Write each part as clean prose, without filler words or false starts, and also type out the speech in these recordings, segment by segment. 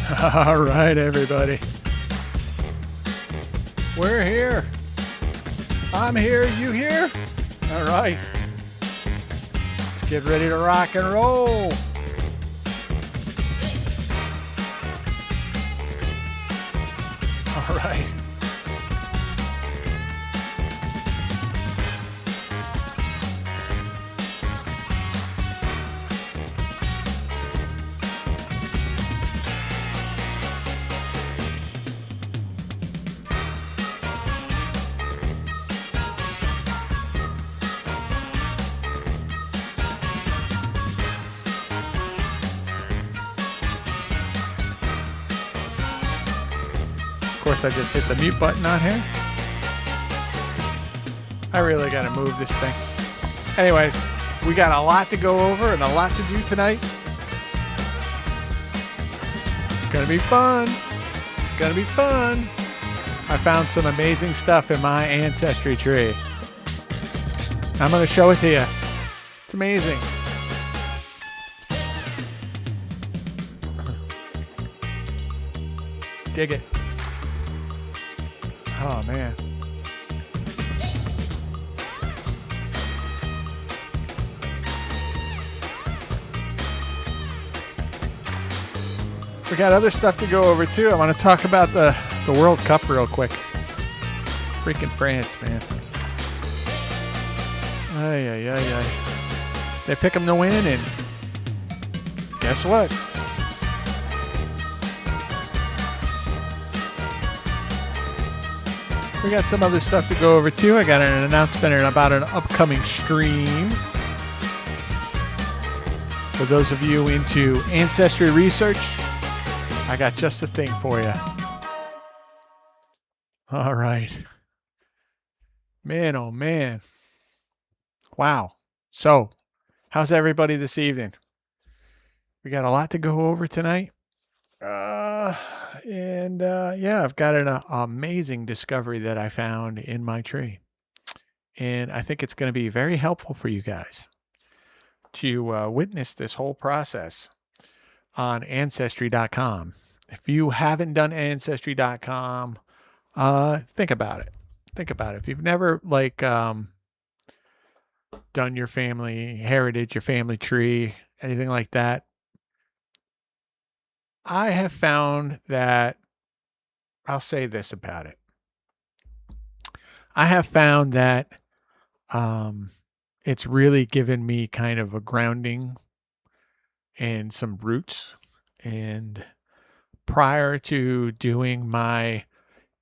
All right, everybody. We're here. I'm here. You here? All right. Let's get ready to rock and roll. All right. Of course, I just hit the mute button on here. I really got to move this thing. Anyways, we got a lot to go over and a lot to do tonight. It's going to be fun. It's going to be fun. I found some amazing stuff in my Ancestry tree. I'm going to show it to you. It's amazing. Dig it. Oh, man. We got other stuff to go over, too. I want to talk about the World Cup real quick. Freaking France, man. Ay, ay, ay, ay. They pick them to win, and guess what? We got some other stuff to go over too. I got an announcement about an upcoming stream. For those of you into ancestry research, I got just the thing for you. All right. Man, oh man. Wow. So, how's everybody this evening? We got a lot to go over tonight. Yeah, I've got an amazing discovery that I found in my tree. And I think it's going to be very helpful for you guys to witness this whole process on Ancestry.com. If you haven't done Ancestry.com, think about it. Think about it. If you've never done your family heritage, your family tree, anything like that, I have found that I'll say this about it. I have found that it's really given me kind of a grounding and some roots. And prior to doing my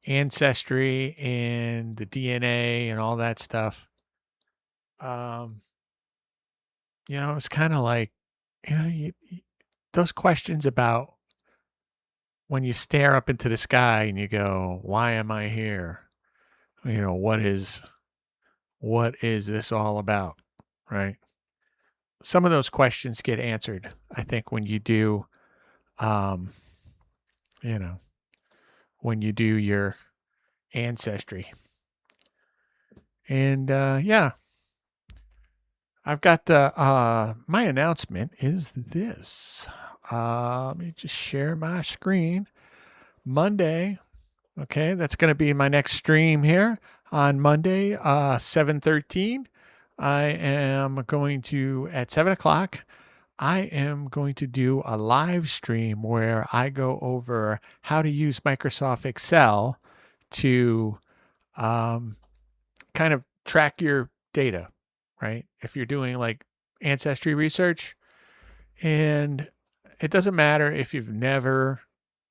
ancestry and the DNA and all that stuff, it's kind of like, those questions about when you stare up into the sky and you go, why am I here? What is this all about? Right? Some of those questions get answered, I think, when you do, when you do your ancestry. And I've got my announcement is this. Let me just share my screen. Monday, okay, that's going to be my next stream here on Monday, 7/13. I am going to, at 7 o'clock, I am going to do a live stream where I go over how to use Microsoft Excel to kind of track your data, right? If you're doing like ancestry research, and it doesn't matter if you've never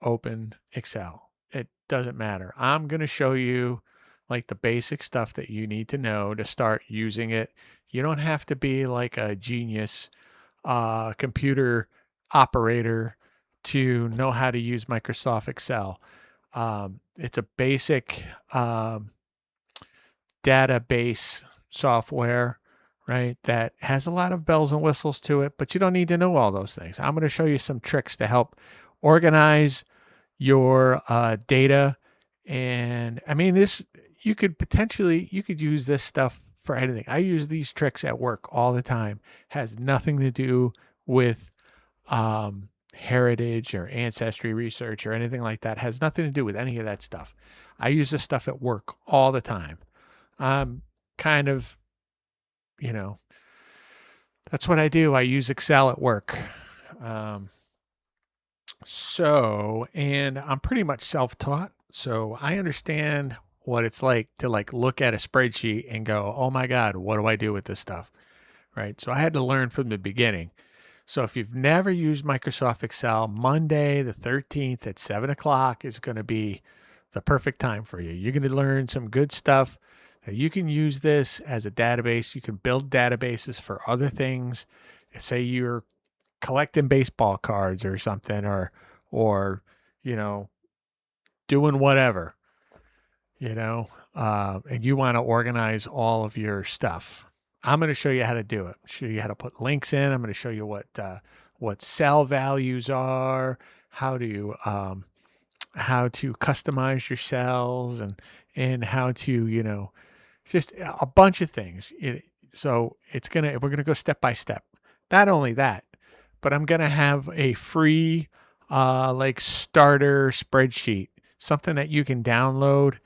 opened Excel. It doesn't matter. I'm going to show you like the basic stuff that you need to know to start using it. You don't have to be like a genius computer operator to know how to use Microsoft Excel. It's a basic database software, right, that has a lot of bells and whistles to it, but you don't need to know all those things. I'm going to show you some tricks to help organize your data. And I mean, you could use this stuff for anything. I use these tricks at work all the time. Has nothing to do with heritage or ancestry research or anything like that. It has nothing to do with any of that stuff. I use this stuff at work all the time. I'm kind of, you know, that's what I do. I use Excel at work. Um, and I'm pretty much self-taught. So I understand what it's like to like look at a spreadsheet and go, oh my God, what do I do with this stuff? Right. So I had to learn from the beginning. So if you've never used Microsoft Excel, Monday the 13th at 7 o'clock is going to be the perfect time for you. You're going to learn some good stuff. You can use this as a database. You can build databases for other things. Say you're collecting baseball cards or something, or you know, doing whatever, and you want to organize all of your stuff. I'm going to show you how to do it. Show you how to put links in. I'm going to show you what cell values are, how to customize your cells, and how to just a bunch of things. We're gonna go step by step. Not only that, but I'm gonna have a free like starter spreadsheet, something that you can download.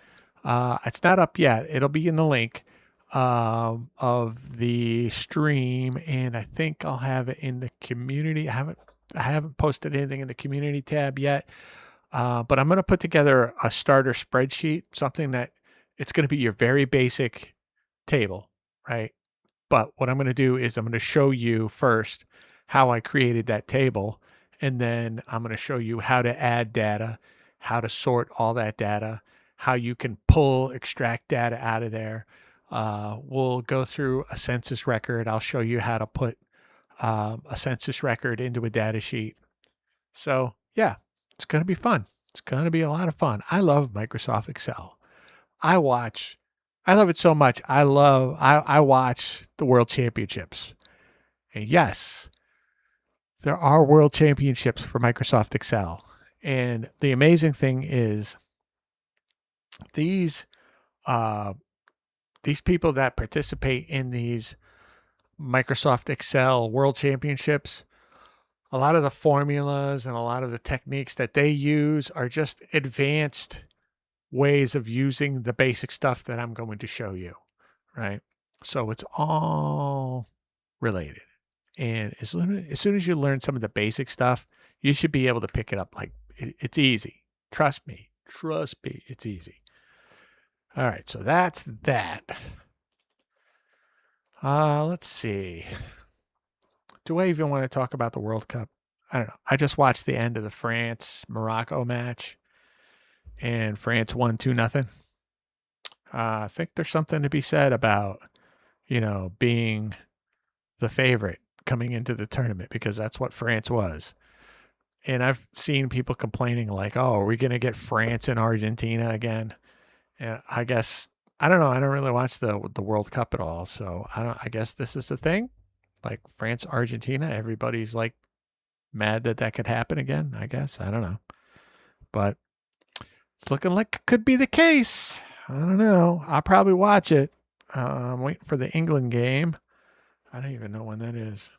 It's not up yet. It'll be in the link of the stream, and I think I'll have it in the community. I haven't posted anything in the community tab yet, but I'm going to put together a starter spreadsheet, something that it's going to be your very basic table, right? But what I'm going to do is I'm going to show you first how I created that table, and then I'm going to show you how to add data, how to sort all that data, how you can extract data out of there. We'll go through a census record. I'll show you how to put a census record into a data sheet. So yeah, it's going to be fun. It's going to be a lot of fun. I love Microsoft Excel. I love it so much. I watch the World Championships. And yes, there are World Championships for Microsoft Excel. And the amazing thing is these people that participate in these Microsoft Excel World Championships, a lot of the formulas and a lot of the techniques that they use are just advanced ways of using the basic stuff that I'm going to show you, right? So it's all related. And as soon as you learn some of the basic stuff, you should be able to pick it up. Like it's easy. Trust me, it's easy. All right, so that's that. Let's see. Do I even want to talk about the World Cup? I don't know. I just watched the end of the France-Morocco match, and France won 2-0. I think there's something to be said about, being the favorite coming into the tournament, because that's what France was. And I've seen people complaining like, oh, are we going to get France and Argentina again? And I guess, I don't know. I don't really watch the World Cup at all. So I guess this is the thing. Like France, Argentina, everybody's like mad that could happen again, I guess. I don't know. But it's looking like it could be the case. I don't know. I'll probably watch it. I'm waiting for the England game. I don't even know when that is.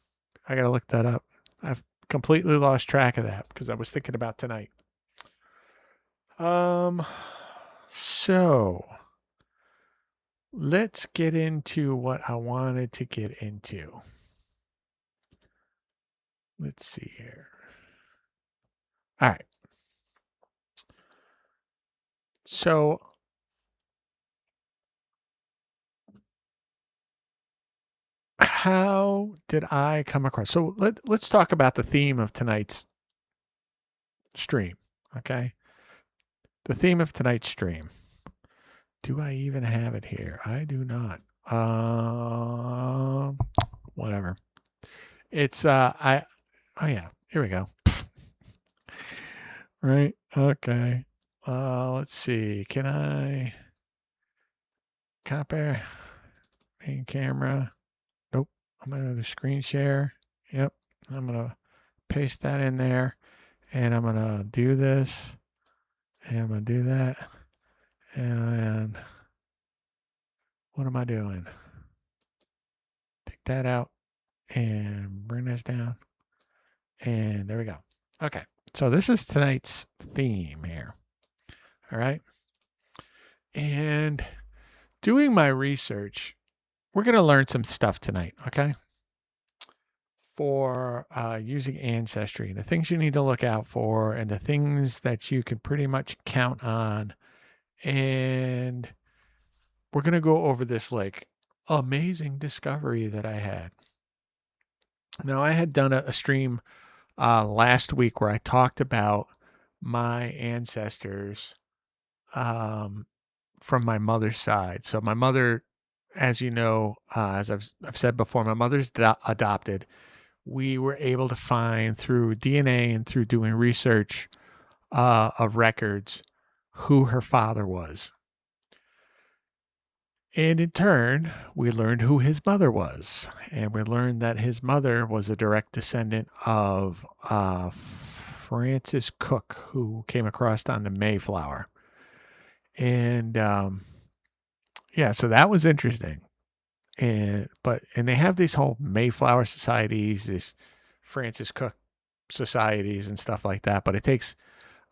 I got to look that up. I've completely lost track of that because I was thinking about tonight. So let's get into what I wanted to get into. Let's see here. All right. So how did I come across? So let's talk about the theme of tonight's stream. Okay. The theme of tonight's stream. Do I even have it here? I do not. Whatever. It's oh yeah, here we go. Right. Okay. Let's see. Can I copy main camera? Nope. I'm gonna do screen share. Yep. I'm gonna paste that in there, and I'm gonna do this, and I'm gonna do that, and what am I doing? Take that out and bring this down, and there we go. Okay. So this is tonight's theme here. All right. And doing my research, we're going to learn some stuff tonight. Okay. For using Ancestry, the things you need to look out for, and the things that you can pretty much count on. And we're going to go over this like amazing discovery that I had. Now, I had done a stream last week where I talked about my ancestors um, from my mother's side. So, my mother, as you know, as I've said before, my mother's adopted. We were able to find through DNA and through doing research of records who her father was. And in turn, we learned who his mother was. And we learned that his mother was a direct descendant of Francis Cook, who came across on the Mayflower. And yeah, so that was interesting. And they have these whole Mayflower societies, this Francis Cook societies and stuff like that. But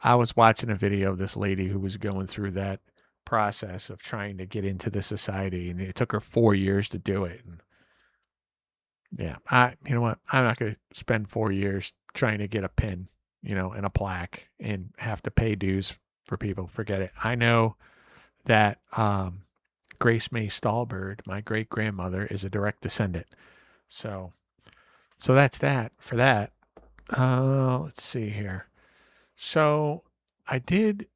I was watching a video of this lady who was going through that process of trying to get into the society, and it took her 4 years to do it. And yeah, you know what? I'm not going to spend 4 years trying to get a pin, and a plaque and have to pay dues for people. Forget it. I know that Grace May Stallbird, my great grandmother, is a direct descendant. So that's that for that. Let's see here. So I did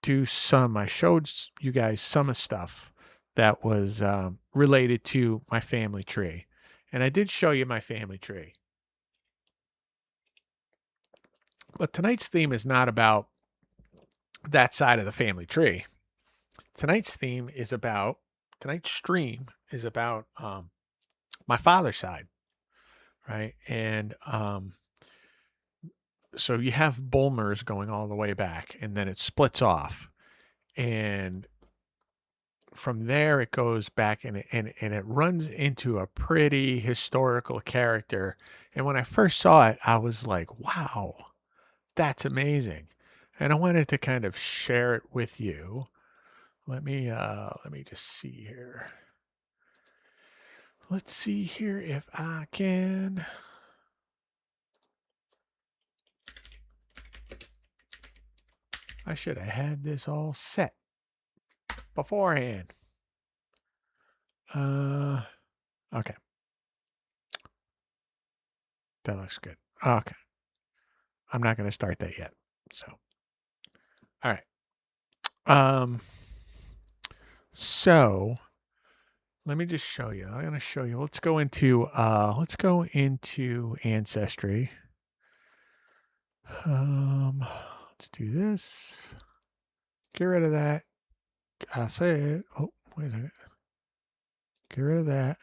I showed you guys some of stuff that was related to my family tree. And I did show you my family tree. But tonight's theme is not about that side of the family tree. Tonight's stream is about my father's side, right? And so you have Bulmers going all the way back, and then it splits off. And from there it goes back, and it runs into a pretty historical character. And when I first saw it, I was like, wow, that's amazing. And I wanted to kind of share it with you. Let me just see here. Let's see here if I can. I should have had this all set beforehand. Okay. That looks good. Okay. I'm not going to start that yet. So, all right. So let me just show you. I'm going to show you. Let's go into Ancestry. Let's do this. Get rid of that. I said, oh, wait a second. Get rid of that.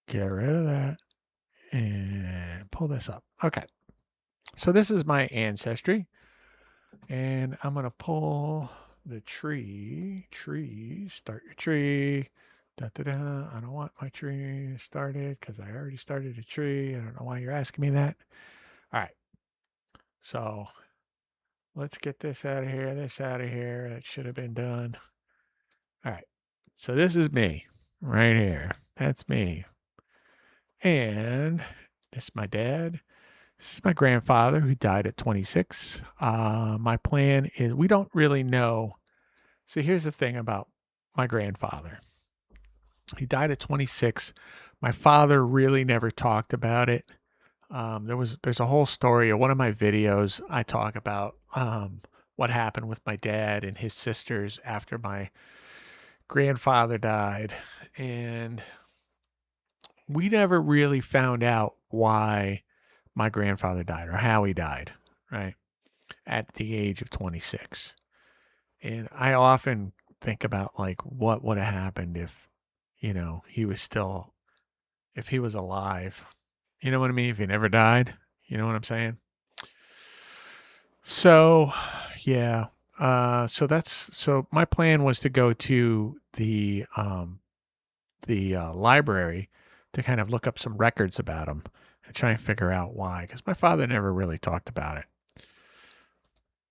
Get rid of that. And pull this up. Okay. So this is my Ancestry. And I'm going to pull the tree. Start your tree. Da, da, da. I don't want my tree started because I already started a tree. I don't know why you're asking me that. All right. So let's get this out of here. That should have been done. All right. So this is me right here. That's me. And this is my dad. This is my grandfather who died at 26. My plan is we don't really know. See, here's the thing about my grandfather. He died at 26. My father really never talked about it. There's a whole story of one of my videos. I talk about what happened with my dad and his sisters after my grandfather died, and we never really found out why my grandfather died or how he died, right? At the age of 26. And I often think about like what would have happened if, if he was alive. You know what I mean? If he never died. You know what I'm saying? So, yeah. So my plan was to go to the library to kind of look up some records about him. and try and figure out why, because my father never really talked about it.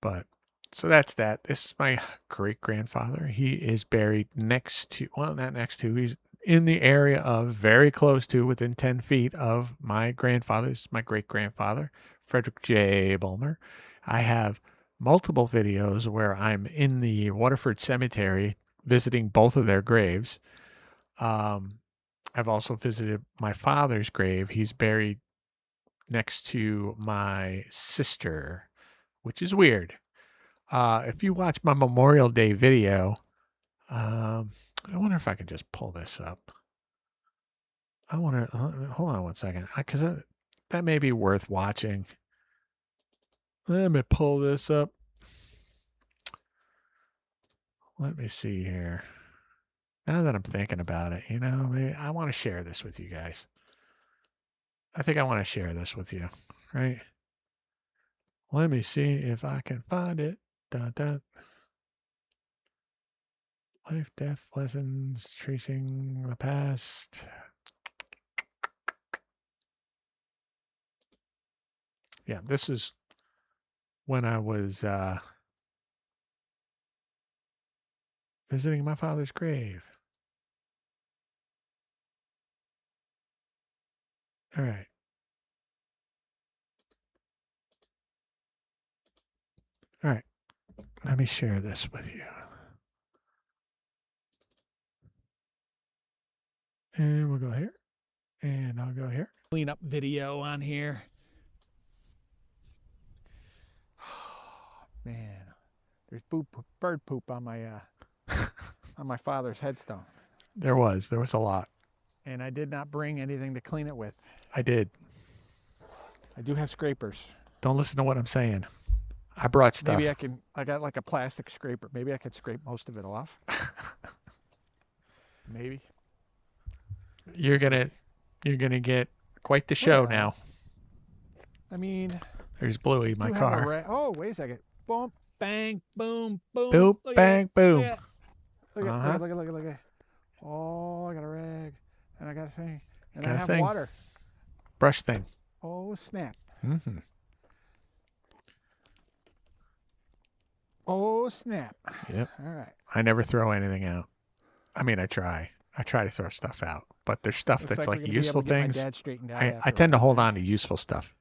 But so that's that. This is my great grandfather. He is buried next to, well, not next to, he's in the area of, very close to, within 10 feet of my grandfather's, my great grandfather, Frederick J. Bulmer. I have multiple videos where I'm in the Waterford Cemetery visiting both of their graves. I've also visited my father's grave. He's buried next to my sister, which is weird. If you watch my Memorial Day video, I wonder if I can just pull this up. I wonder, hold on one second, because that may be worth watching. Let me pull this up. Let me see here. Now that I'm thinking about it, maybe I want to share this with you guys. I think I want to share this with you, right? Let me see if I can find it. Dun, dun. Life, death, lessons, tracing the past. Yeah, this is when I was visiting my father's grave. All right. All right. Let me share this with you. And we'll go here. And I'll go here. Clean up video on here. Man, there's bird poop on my on my father's headstone. There was a lot. And I did not bring anything to clean it with. I did. I do have scrapers. Don't listen to what I'm saying. I brought stuff. Maybe I got like a plastic scraper. Maybe I could scrape most of it off. Maybe. You're gonna get quite the show now. I mean, there's Bluey, my car. Oh, wait a second. Boom, bang, boom, boom. Boop, bang, boom. Look at. Oh, I got a rag. And I got a thing. And I have water. Brush thing. Oh, snap. Mm-hmm. Oh, snap. Yep. All right. I never throw anything out. I mean, I try. I try to throw stuff out. But there's stuff that's like useful things. I tend to hold on to useful stuff.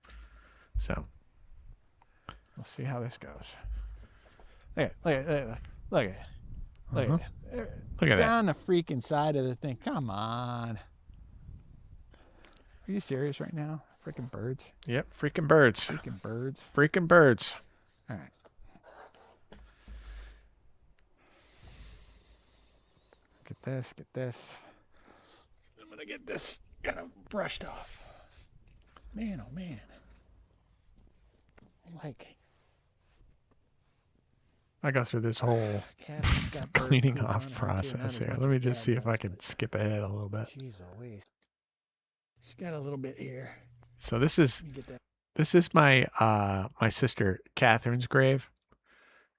So we'll see how this goes. Look at that. Look at that. Down the freaking side of the thing. Come on. Are you serious right now? Freaking birds. Yep, freaking birds. Freaking birds. Freaking birds. All right. Get this. I'm gonna get this brushed off. Man, oh man. I go through this whole cleaning off process here. Let me just see if I can skip ahead a little bit. Jeez Louise. She's got a little bit here. So this is my my sister Catherine's grave.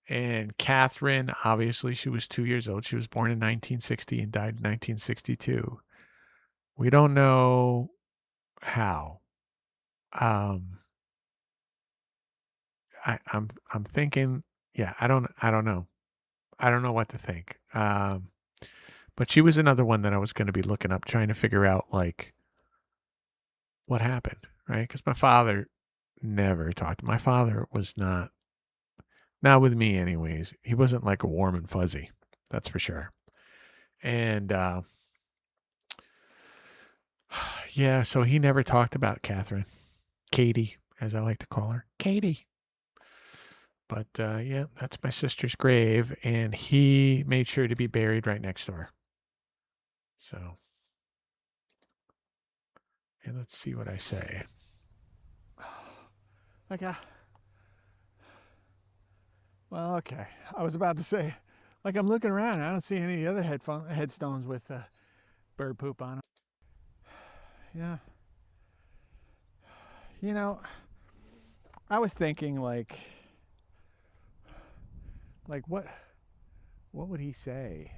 And Catherine, obviously, she was 2 years old. She was born in 1960 and died in 1962. We don't know how. I'm thinking, yeah, I don't know. I don't know what to think. But she was another one that I was going to be looking up, trying to figure out like what happened, right? Because my father never talked. My father was not with me anyways. He wasn't like a warm and fuzzy, that's for sure. And yeah, so he never talked about Catherine, Katie, as I like to call her, Katie. But yeah, that's my sister's grave, and he made sure to be buried right next door. So, and let's see what I say. Well, okay. I was about to say, like I'm looking around, I don't see any other headstones with bird poop on them. Yeah. I was thinking like what would he say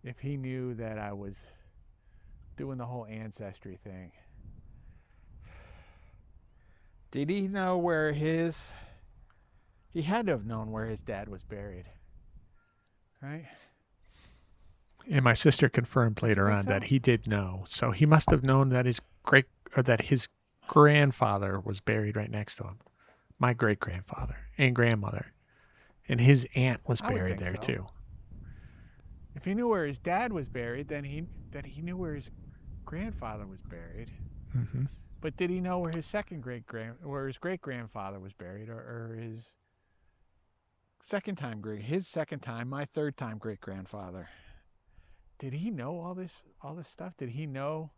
if he knew that I was doing the whole Ancestry thing? Did he know where his? He had to have known where his dad was buried, right? And my sister confirmed Don't you later think on that so? he did know. So he must have known that his grandfather was buried right next to him. My great grandfather and grandmother. And his aunt was I would buried think there so. too. If he knew where his dad was buried, then he knew where his grandfather was buried. Mm-hmm. But did he know where his where his great grandfather was buried, or his his second time, my third time great grandfather? Did he know all this stuff? Did he know?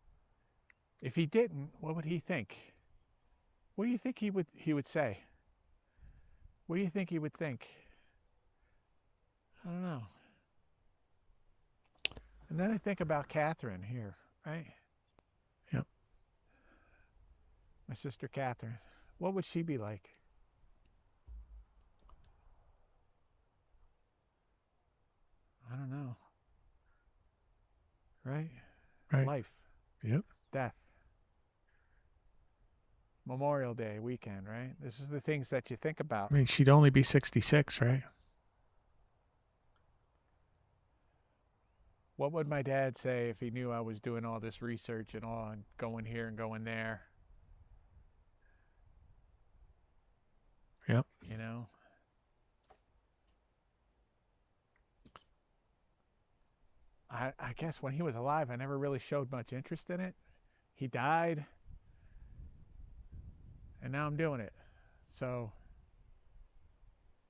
If he didn't, what would he think? What do you think he would say? What do you think he would think? I don't know. And then I think about Catherine here, right? Yep. My sister Catherine. What would she be like? I don't know. Right? Right. Life, Yep. death, Memorial Day weekend, right? This is the things that you think about. I mean, she'd only be 66, right? What would my dad say if he knew I was doing all this research and all and going here and going there? Yep. You know? I guess when he was alive, I never really showed much interest in it. He died, and now I'm doing it. So,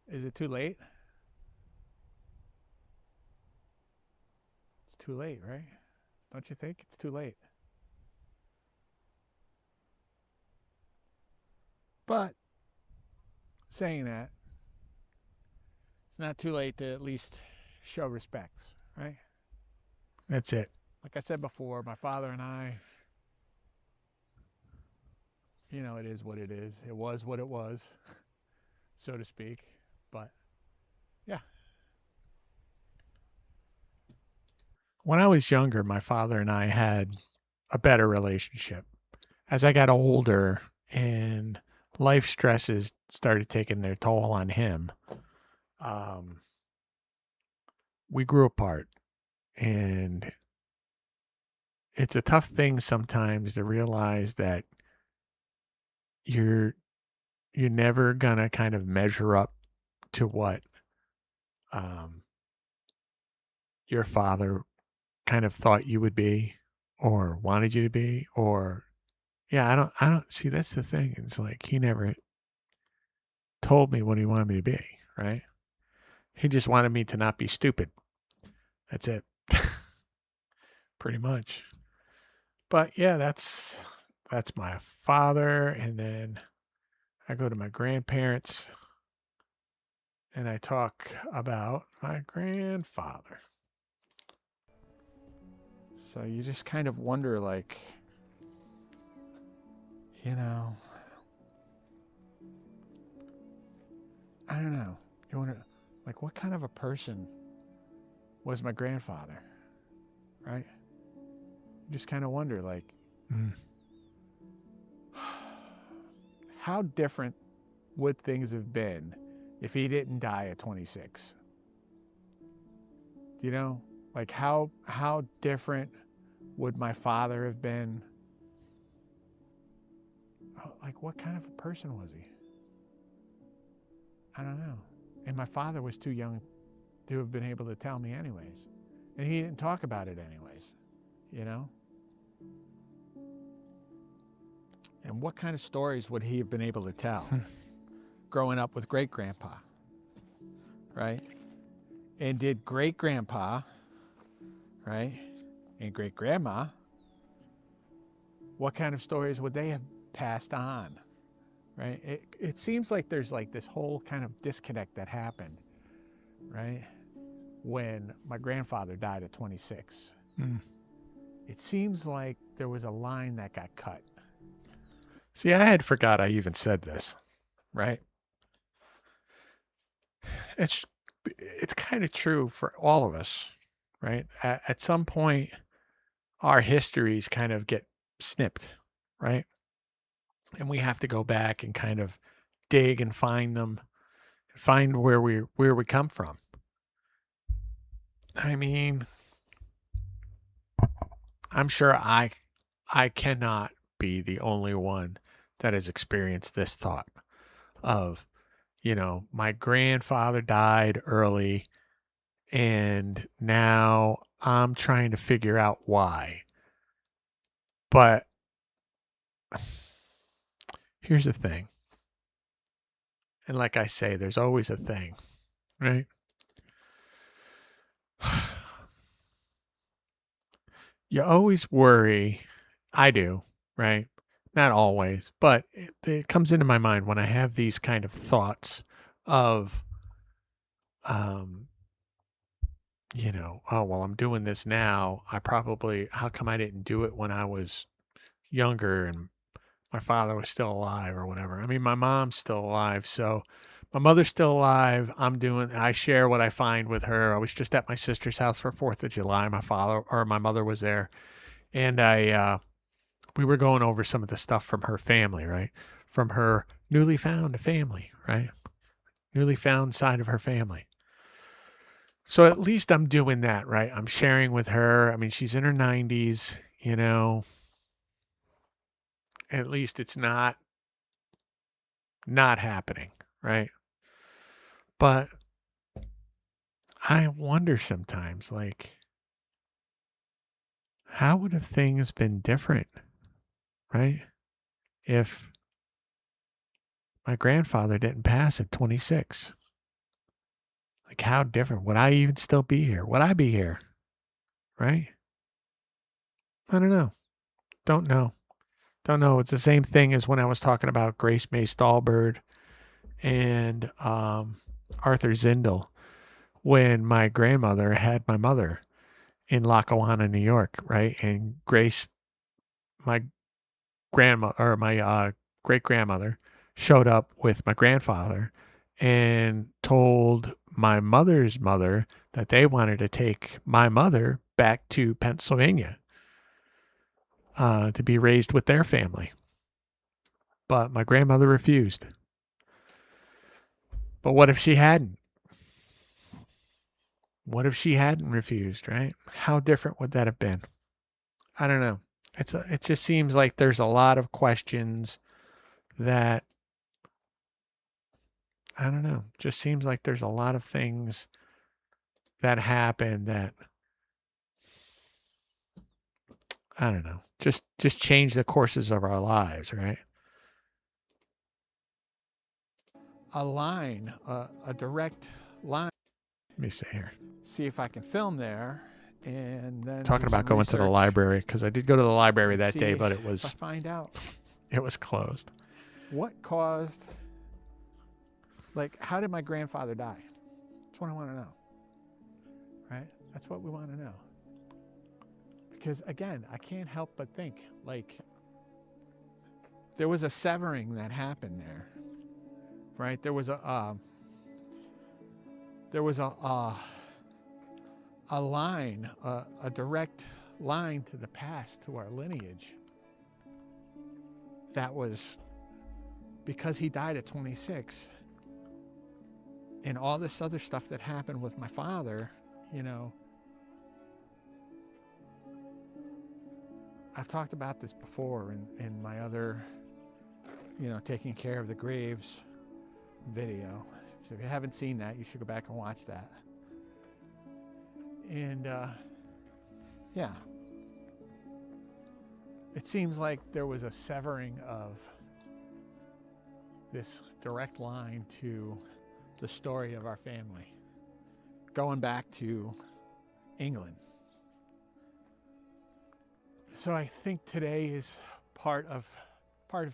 is it too late? It's too late, right? Don't you think? It's too late. But saying that, it's not too late to at least show respects, right? That's it. Like I said before, my father and I, it is what it is. It was what it was, so to speak. But yeah. When I was younger, my father and I had a better relationship. As I got older and life stresses started taking their toll on him, um, we grew apart. And it's a tough thing sometimes to realize that you're you're never gonna kind of measure up to what um, your father kind of thought you would be or wanted you to be, or yeah, I don't see, that's the thing. It's like he never told me what he wanted me to be, right? He just wanted me to not be stupid. That's it. Pretty much. But yeah, that's my father. And then I go to my grandparents and I talk about my grandfather. So you just kind of wonder, like, you know, I don't know. You wonder, like, what kind of a person was my grandfather, right? You just kind of wonder, like, Mm. how different would things have been if he didn't die at 26? Do you know? Like, how different would my father have been? Like, what kind of a person was he? I don't know. And my father was too young to have been able to tell me anyways. And he didn't talk about it anyways, you know? And what kind of stories would he have been able to tell growing up with great grandpa? Right? And did great grandpa, right? And great grandma, what kind of stories would they have passed on? Right? It seems like there's like this whole kind of disconnect that happened, right? When my grandfather died at 26. Mm. It seems like there was a line that got cut. See, I had forgot I even said this, right? It's it's kind of true for all of us, right? At some point, our histories kind of get snipped, right? and we have to go back and kind of dig and find them, find where we come from. I mean, I'm sure I cannot be the only one that has experienced this thought of, my grandfather died early and now I'm trying to figure out why. But here's the thing. And like I say, there's always a thing, right? You always worry. I do, right? Not always, but it comes into my mind when I have these kind of thoughts of, um, oh, well, I'm doing this now. How come I didn't do it when I was younger and my father was still alive or whatever? I mean, my mom's still alive. So my mother's still alive. I share what I find with her. I was just at my sister's house for 4th of July. My mother was there. And we were going over some of the stuff from her family, right? From her newly found family, right? Newly found side of her family. So at least I'm doing that, right? I'm sharing with her. I mean, she's in her 90s, At least it's not happening, right? But I wonder sometimes, like, how would have things been different, right? If my grandfather didn't pass at 26. Like, how different? Would I even still be here? Would I be here? Right? I don't know. Don't know. Don't know. It's the same thing as when I was talking about Grace May Stallbird and Arthur Zindel when my grandmother had my mother in Lackawanna, New York, right? And Grace, my grandma or my great grandmother, showed up with my grandfather and told my mother's mother that they wanted to take my mother back to Pennsylvania to be raised with their family. But my grandmother refused. But what if she hadn't? What if she hadn't refused, right? How different would that have been? I don't know. It just seems like there's a lot of questions that I don't know. Just seems like there's a lot of things that happen that I don't know. Just change the courses of our lives, right? A direct line. Let me see here. See if I can film there, and then talking about going to the library because I did go to the library that day, but it was find out it was closed. What caused? Like, how did my grandfather die? That's what I want to know. Right? That's what we want to know. Because again, I can't help but think like there was a severing that happened there, right? There was a line, a direct line to the past, to our lineage. That was because he died at 26, and all this other stuff that happened with my father, I've talked about this before in my other, taking care of the graves video. So if you haven't seen that, you should go back and watch that. And yeah, it seems like there was a severing of this direct line to the story of our family, going back to England. So I think today is part of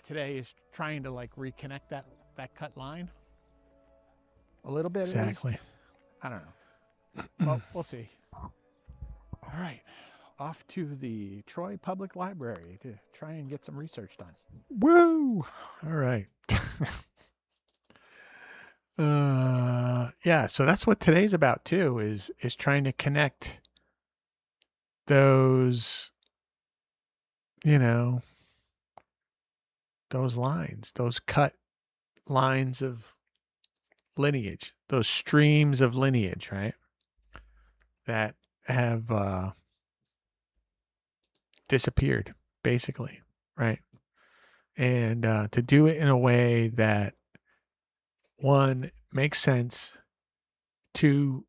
today is trying to like reconnect that cut line a little bit. Exactly. At least. I don't know. Well, we'll see. All right. Off to the Troy Public Library to try and get some research done. Woo! All right. Yeah, so that's what today's about too, is trying to connect those, those lines, those cut lines of lineage, those streams of lineage, right? That have disappeared, basically, right? And to do it in a way that, one, makes sense, two,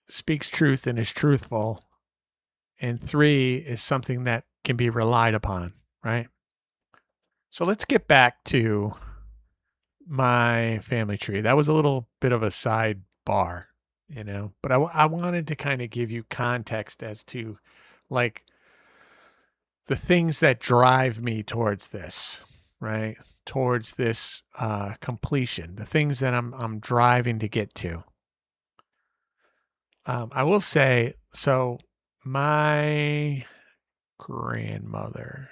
speaks truth and is truthful, and three, is something that can be relied upon, right? So let's get back to my family tree. That was a little bit of a sidebar, but I wanted to kind of give you context as to like the things that drive me towards this, right? Towards this completion, the things that I'm driving to get to. I will say, so my great grandmother,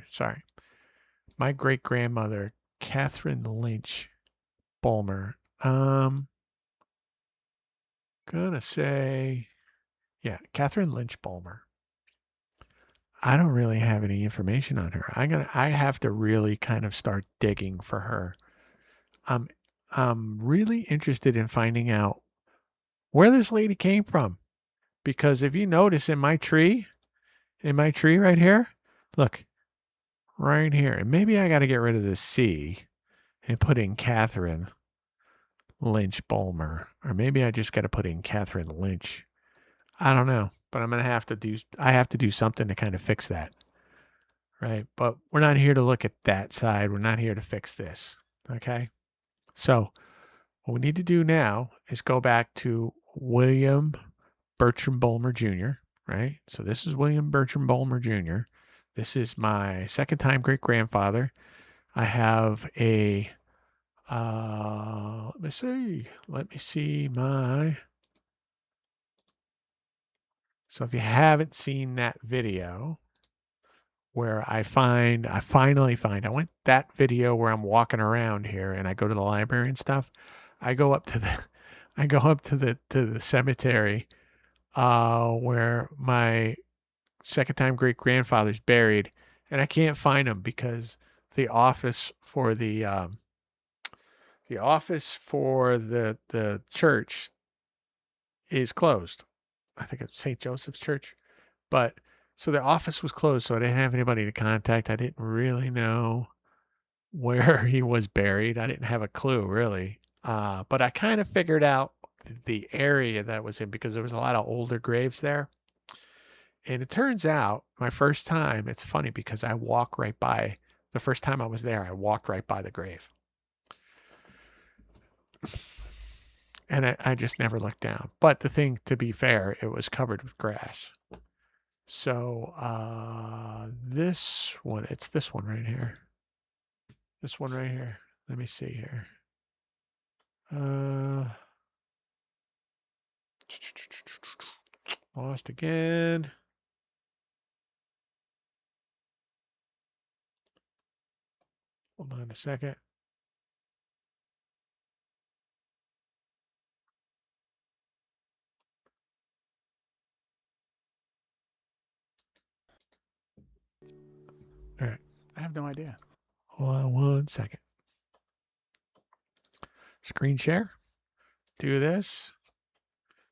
sorry, my great grandmother, Catherine Lynch Bulmer. Gonna say, yeah, Catherine Lynch Bulmer. I don't really have any information on her. I have to really kind of start digging for her. I'm really interested in finding out where this lady came from. Because if you notice in my tree right here, look, right here. And maybe I got to get rid of this C and put in Catherine Lynch Bulmer. Or maybe I just got to put in Catherine Lynch. I don't know. But I have to do something to kind of fix that. Right. But we're not here to look at that side. We're not here to fix this. Okay. So what we need to do now is go back to William Bertram Bulmer Jr., right? So this is William Bertram Bulmer Jr. This is my second time great grandfather. I have a, let me see my, so if you haven't seen that video where I finally find, I went that video where I'm walking around here and I go to the library and stuff. I go up to the cemetery where my second time great grandfather's buried, and I can't find him because the office for the church is closed. I think it's St. Joseph's Church, but so the office was closed, so I didn't have anybody to contact. I didn't really know where he was buried. I didn't have a clue really, but I kind of figured out the area that was in because there was a lot of older graves there. And it turns out my first time, it's funny because the first time I was there, I walked right by the grave. And I just never looked down. But the thing, to be fair, it was covered with grass. So it's this one right here. This one right here. Let me see here. Lost again. Hold on a second. All right. I have no idea. Hold on 1 second. Screen share. Do this.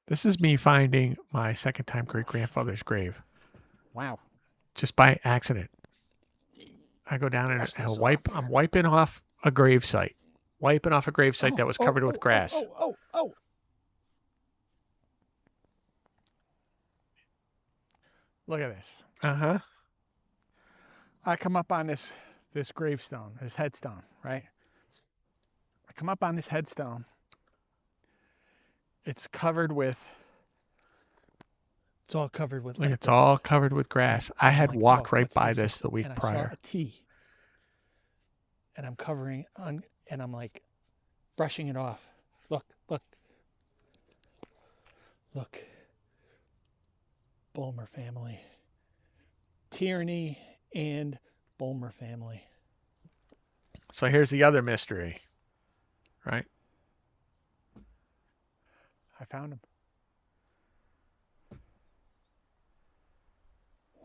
This is me finding my second time great grandfather's grave. Wow. Just by accident. I go down and I'm wiping off a grave site. Wiping off a grave site that was covered with grass. Look at this. Uh-huh. I come up on this gravestone, this headstone, right? I come up on this headstone. It's all covered with Look, it's all covered with grass. I had walked right by this the week prior. I saw a T. And I'm covering on, and I'm like brushing it off. Look. Bulmer family. Tierney and Bulmer family. So here's the other mystery, right? I found him.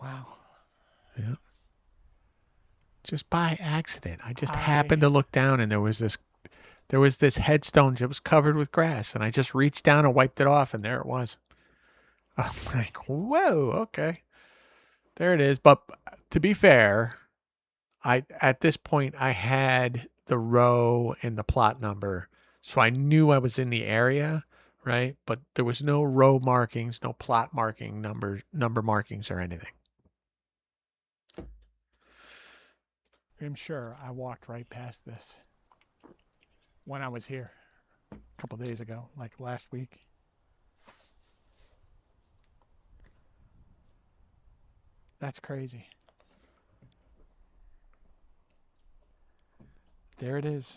Wow. Yeah. just by accident. I just happened to look down and there was this headstone that was covered with grass, and I just reached down and wiped it off, and there it was. I'm like, whoa, okay, there it is. But to be fair, at this point I had the row and the plot number, so I knew I was in the area, right? But there was no row markings, no plot marking, number markings, or anything. I'm sure I walked right past this when I was here a couple days ago, like last week. That's crazy. There it is.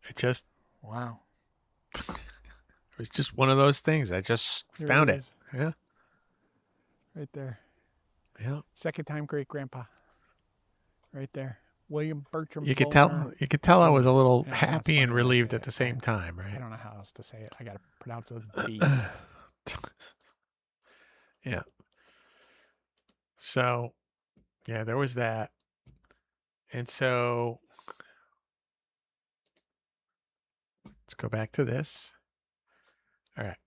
It just, wow. It was just one of those things. I just found it. Yeah. Right there. Yeah. Second time great grandpa. Right there. William Bertram. You could tell I was a little happy and relieved at the same time, right? I don't know how else to say it. I got to pronounce those B. Yeah. So, yeah, there was that. And so let's go back to this. All right.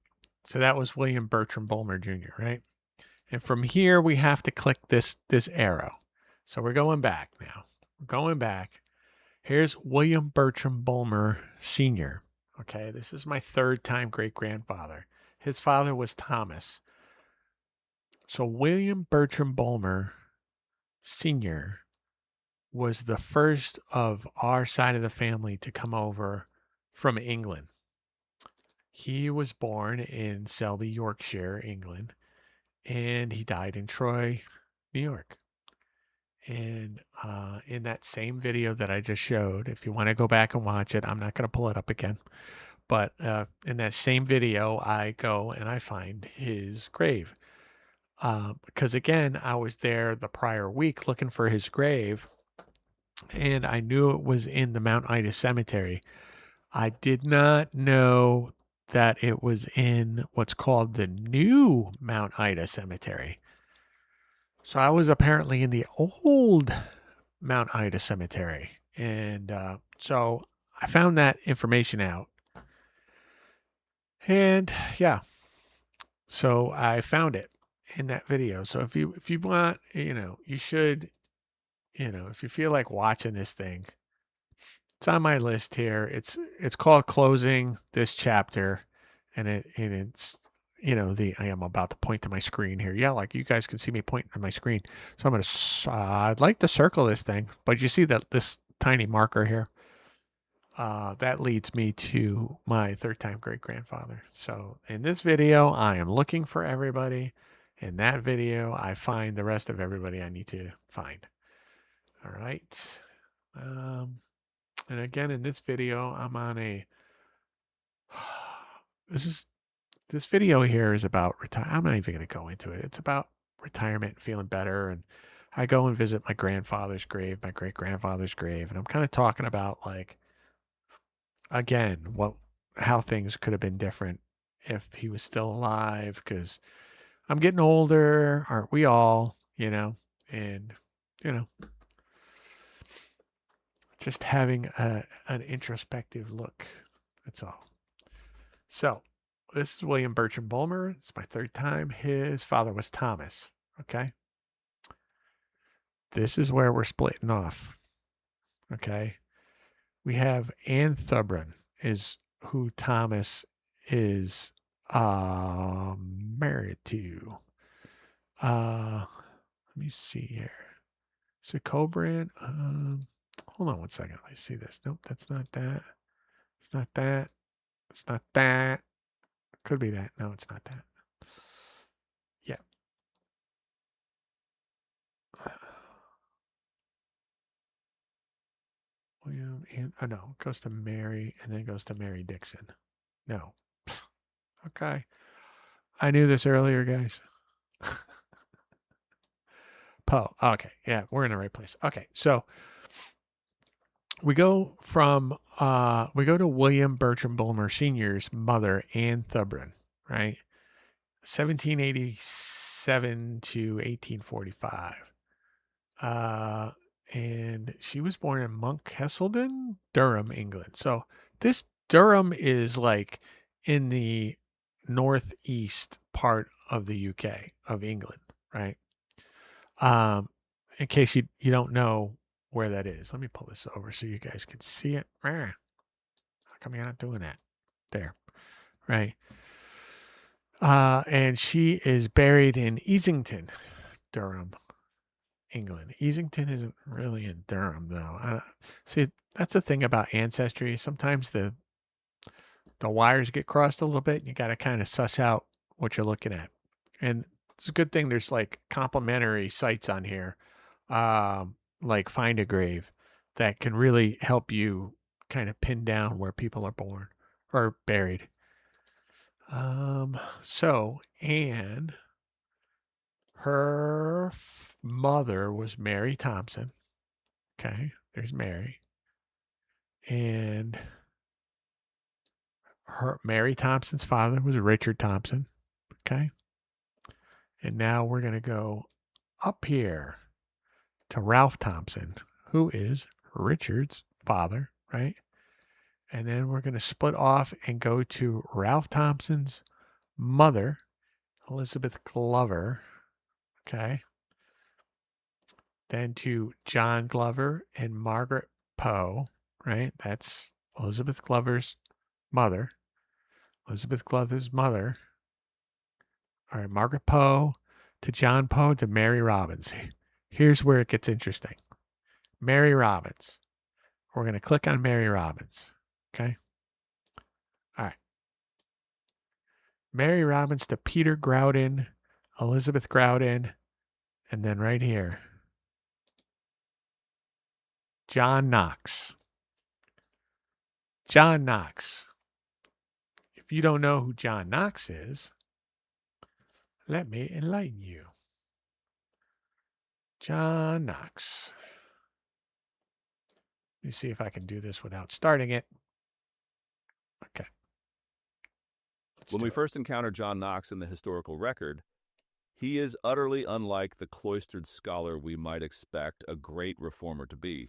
So that was William Bertram Bulmer Jr., right? And from here, we have to click this arrow. So we're going back now. We're going back. Here's William Bertram Bulmer Sr. Okay, this is my third time great-grandfather. His father was Thomas. So William Bertram Bulmer Sr. was the first of our side of the family to come over from England. He was born in Selby, Yorkshire, England, and he died in Troy, New York. And in that same video that I just showed, if you want to go back and watch it, I'm not going to pull it up again. But in that same video, I go and I find his grave. Because again, I was there the prior week looking for his grave, and I knew it was in the Mount Ida Cemetery. I did not know that it was in what's called the new Mount Ida Cemetery. So I was apparently in the old Mount Ida Cemetery. And so I found that information out. And yeah, so I found it in that video. So if you want, you should, if you feel like watching this thing, it's on my list here. It's called Closing This Chapter, and it's I am about to point to my screen here. Yeah, like you guys can see me pointing to my screen. So I'm gonna I'd like to circle this thing, but you see that this tiny marker here. That leads me to my third time great grandfather. So in this video, I am looking for everybody. In that video, I find the rest of everybody I need to find. All right. And again, in this video, I'm on a, this video here is about I'm not even going to go into it. It's about retirement and feeling better. And I go and visit my grandfather's grave, my great grandfather's grave. And I'm kind of talking about like, again, how things could have been different if he was still alive. Cause I'm getting older. Aren't we all, and, just having an introspective look. That's all. So this is William Bertram Bulmer. It's my third time. His father was Thomas. Okay. This is where we're splitting off. Okay. We have Anthubron is who Thomas is married to. Let me see here. Is it Cobran? Hold on one second. Let's see this. Nope, that's not that. It's not that. It's not that. Could be that. No, it's not that. Yeah. William and no, it goes to Mary and then it goes to Mary Dixon. No. Okay. I knew this earlier, guys. Poe. Okay. Yeah, we're in the right place. Okay. So we go to William Bertram Bulmer Sr.'s mother, Anne Thubron, right? 1787 to 1845. And she was born in Monkheselden, Durham, England. So this Durham is like in the northeast part of the UK, of England, right? In case you don't know where that is, let me pull this over so you guys can see it. How come you're not doing that? There, right? And she is buried in Easington, Durham, England. Easington isn't really in Durham, though. See, that's the thing about Ancestry. Sometimes the wires get crossed a little bit, and you got to kind of suss out what you're looking at. And it's a good thing there's like complimentary sites on here, like Find a Grave, that can really help you kind of pin down where people are born or buried. And her mother was Mary Thompson. Okay, there's Mary. And Mary Thompson's father was Richard Thompson. Okay. And now we're going to go up here to Ralph Thompson, who is Richard's father, right? And then we're going to split off and go to Ralph Thompson's mother, Elizabeth Glover. Okay. Then to John Glover and Margaret Poe, right? That's Elizabeth Glover's mother. Elizabeth Glover's mother. All right, Margaret Poe to John Poe to Mary Robbins. Here's where it gets interesting. Mary Robbins. We're going to click on Mary Robbins. Okay. All right. Mary Robbins to Peter Groudon, Elizabeth Groudon, and then right here, John Knox. John Knox. If you don't know who John Knox is, let me enlighten you. John Knox. Let me see if I can do this without starting it. Okay. When we first encounter John Knox in the historical record, he is utterly unlike the cloistered scholar we might expect a great reformer to be.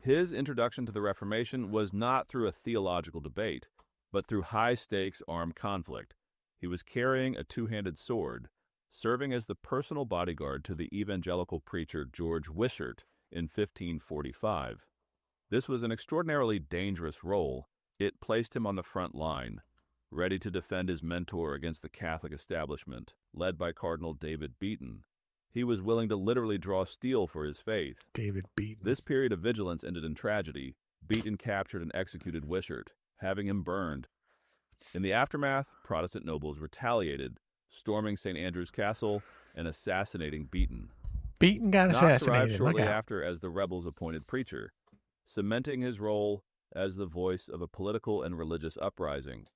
His introduction to the Reformation was not through a theological debate, but through high-stakes armed conflict. He was carrying a two-handed sword, serving as the personal bodyguard to the evangelical preacher George Wishart in 1545. This was an extraordinarily dangerous role. It placed him on the front line, ready to defend his mentor against the Catholic establishment, led by Cardinal David Beaton. He was willing to literally draw steel for his faith. David Beaton. This period of vigilance ended in tragedy. Beaton captured and executed Wishart, having him burned. In the aftermath, Protestant nobles retaliated, storming St. Andrew's Castle and assassinating Beaton. Beaton got assassinated. Knox arrived shortly after as the rebels' appointed preacher, cementing his role as the voice of a political and religious uprising.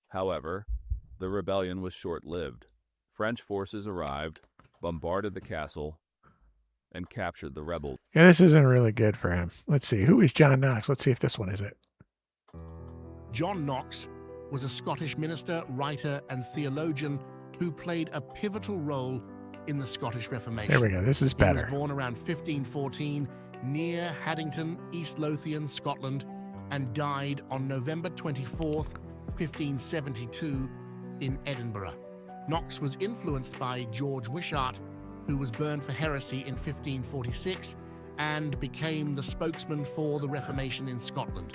However, the rebellion was short-lived. French forces arrived, bombarded the castle, and captured the rebels. Yeah, this isn't really good for him. Let's see. Who is John Knox? Let's see if this one is it. John Knox was a Scottish minister, writer, and theologian who played a pivotal role in the Scottish Reformation. There we go. This is better. He was born around 1514 near Haddington, East Lothian, Scotland, and died on November 24th, 1572 in Edinburgh. Knox was influenced by George Wishart, who was burned for heresy in 1546 and became the spokesman for the Reformation in Scotland.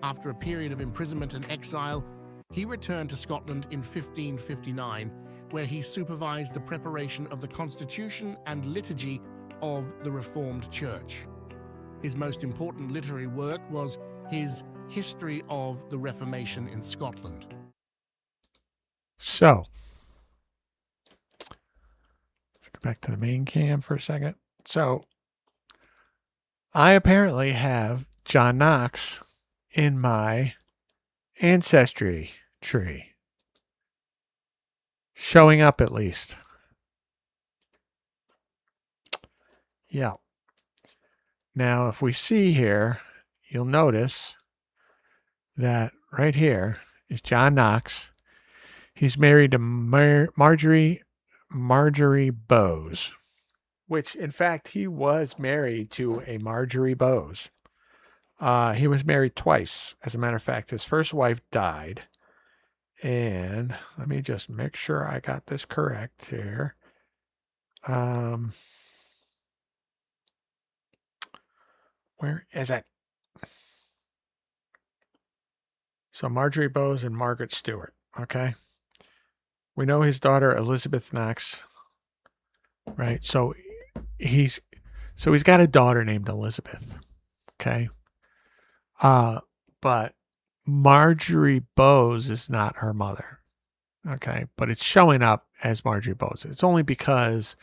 After a period of imprisonment and exile, he returned to Scotland in 1559, where he supervised the preparation of the Constitution and liturgy of the Reformed Church. His most important literary work was his History of the Reformation in Scotland. So, let's go back to the main cam for a second. So, I apparently have John Knox in my ancestry tree. Showing up at least. Yeah. Now, if we see here, you'll notice that right here is John Knox. He's married to Marjorie Bowes. which in fact he was married to a Marjorie Bowes. He was married twice. As a matter of fact, his first wife died. And let me just make sure I got this correct here. Where is it? So Marjorie Bowes and Margaret Stewart. Okay. We know his daughter Elizabeth Knox, right? So he's got a daughter named Elizabeth. Okay. But Marjorie Bowes is not her mother. Okay. But it's showing up as Marjorie Bowes. It's only because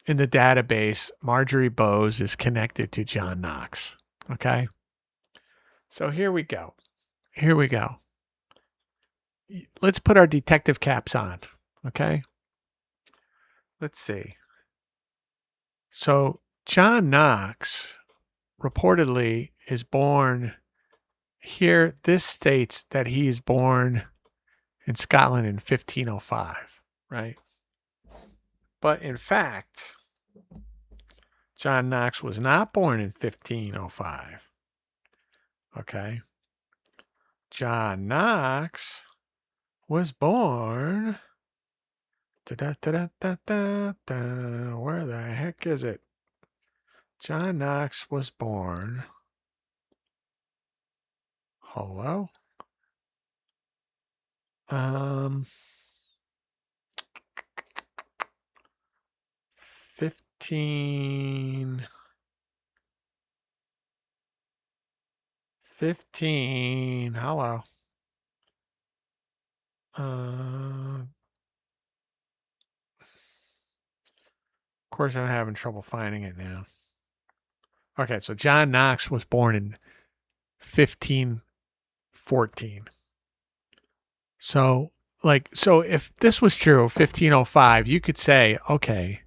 in the database, Marjorie Bowes is connected to John Knox. Okay. So here we go. Let's put our detective caps on. Okay. Let's see. So John Knox reportedly is born here. This states that he is born in Scotland in 1505, right? But in fact, John Knox was not born in 1505. Okay. John Knox was born. Where the heck is it? John Knox was born. Hello? 15. Hello. Of course, I'm having trouble finding it now. Okay, so John Knox was born in 1514. So if this was true, 1505, you could say, okay,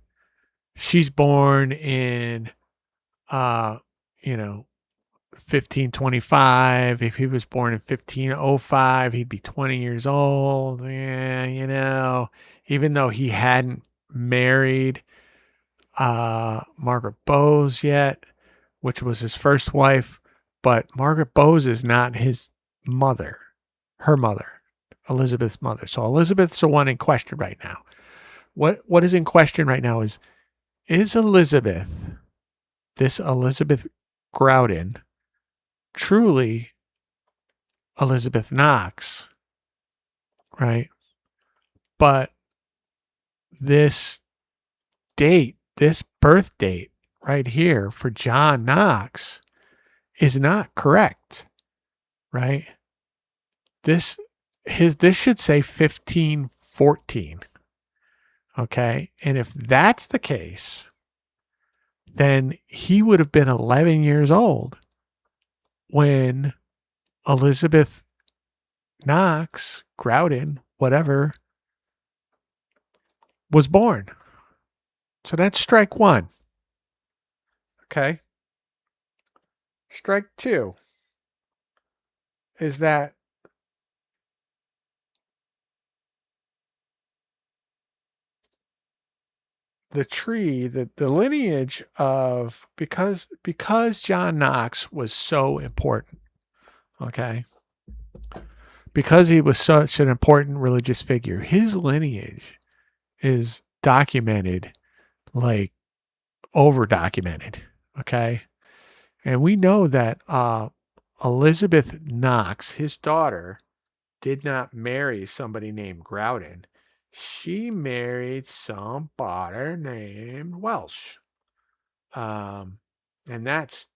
she's born in, 1525. If he was born in 1505, he'd be 20 years old. Yeah, even though he hadn't married Margaret Bowes yet, which was his first wife, but Margaret Bowes is not his mother, her mother, Elizabeth's mother. So Elizabeth's the one in question right now. What is in question right now is Elizabeth, this Elizabeth Groudon, truly Elizabeth Knox, right? But this birth date right here for John Knox is not correct, right? This should say 1514. Okay? And if that's the case, then he would have been 11 years old when Elizabeth Knox, Groudon, whatever, was born. So that's strike one. Okay. Strike two is that the tree, the lineage of, because John Knox was so important, okay, because he was such an important religious figure, his lineage is documented, like over documented, okay? And we know that Elizabeth Knox, his daughter, did not marry somebody named Groudon. She married somebody named Welsh. And that's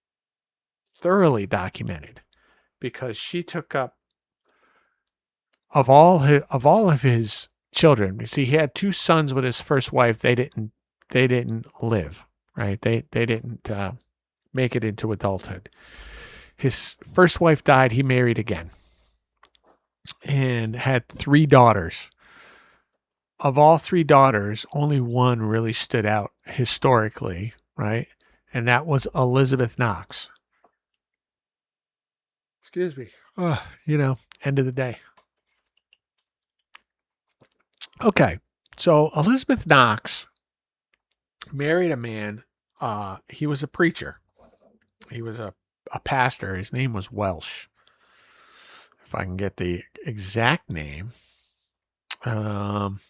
thoroughly documented because she took up of all of his children. You see, he had two sons with his first wife. They didn't live, right? They didn't make it into adulthood. His first wife died. He married again and had three daughters. Of all three daughters, only one really stood out historically, right? And that was Elizabeth Knox. Excuse me. End of the day. Okay. So Elizabeth Knox married a man. He was a preacher. He was a pastor. His name was Welsh. If I can get the exact name. Um,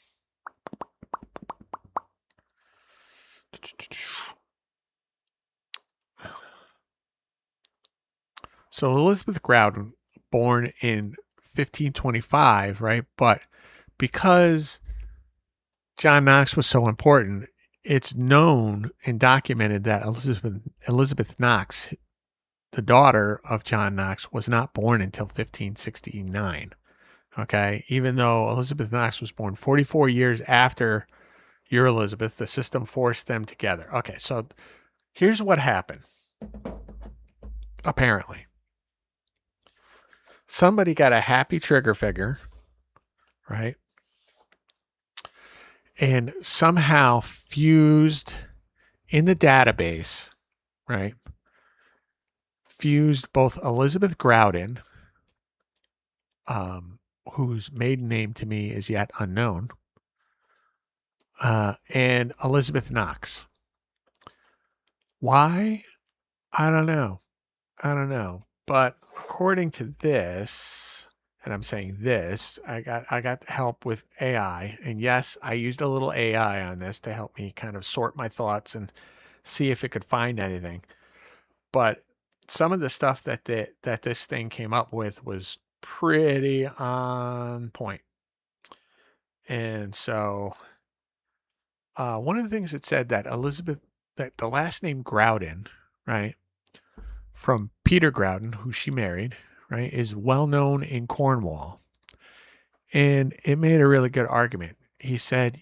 so Elizabeth Groudon, born in 1525, right? But because John Knox was so important, it's known and documented that Elizabeth Knox, the daughter of John Knox, was not born until 1569. Okay, even though Elizabeth Knox was born 44 years after your Elizabeth, the system forced them together. Okay, so here's what happened. Apparently, somebody got a happy trigger figure, right? And somehow fused in the database, right? Fused both Elizabeth Groudon, whose maiden name to me is yet unknown, and Elizabeth Knox. Why? I don't know. But according to this, and I'm saying this, I got help with AI, and yes, I used a little AI on this to help me kind of sort my thoughts and see if it could find anything. But some of the stuff that this thing came up with was pretty on point. And so one of the things it said that that the last name Groudon, right, from Peter Groudon, who she married, right, is well known in Cornwall. And it made a really good argument. He said,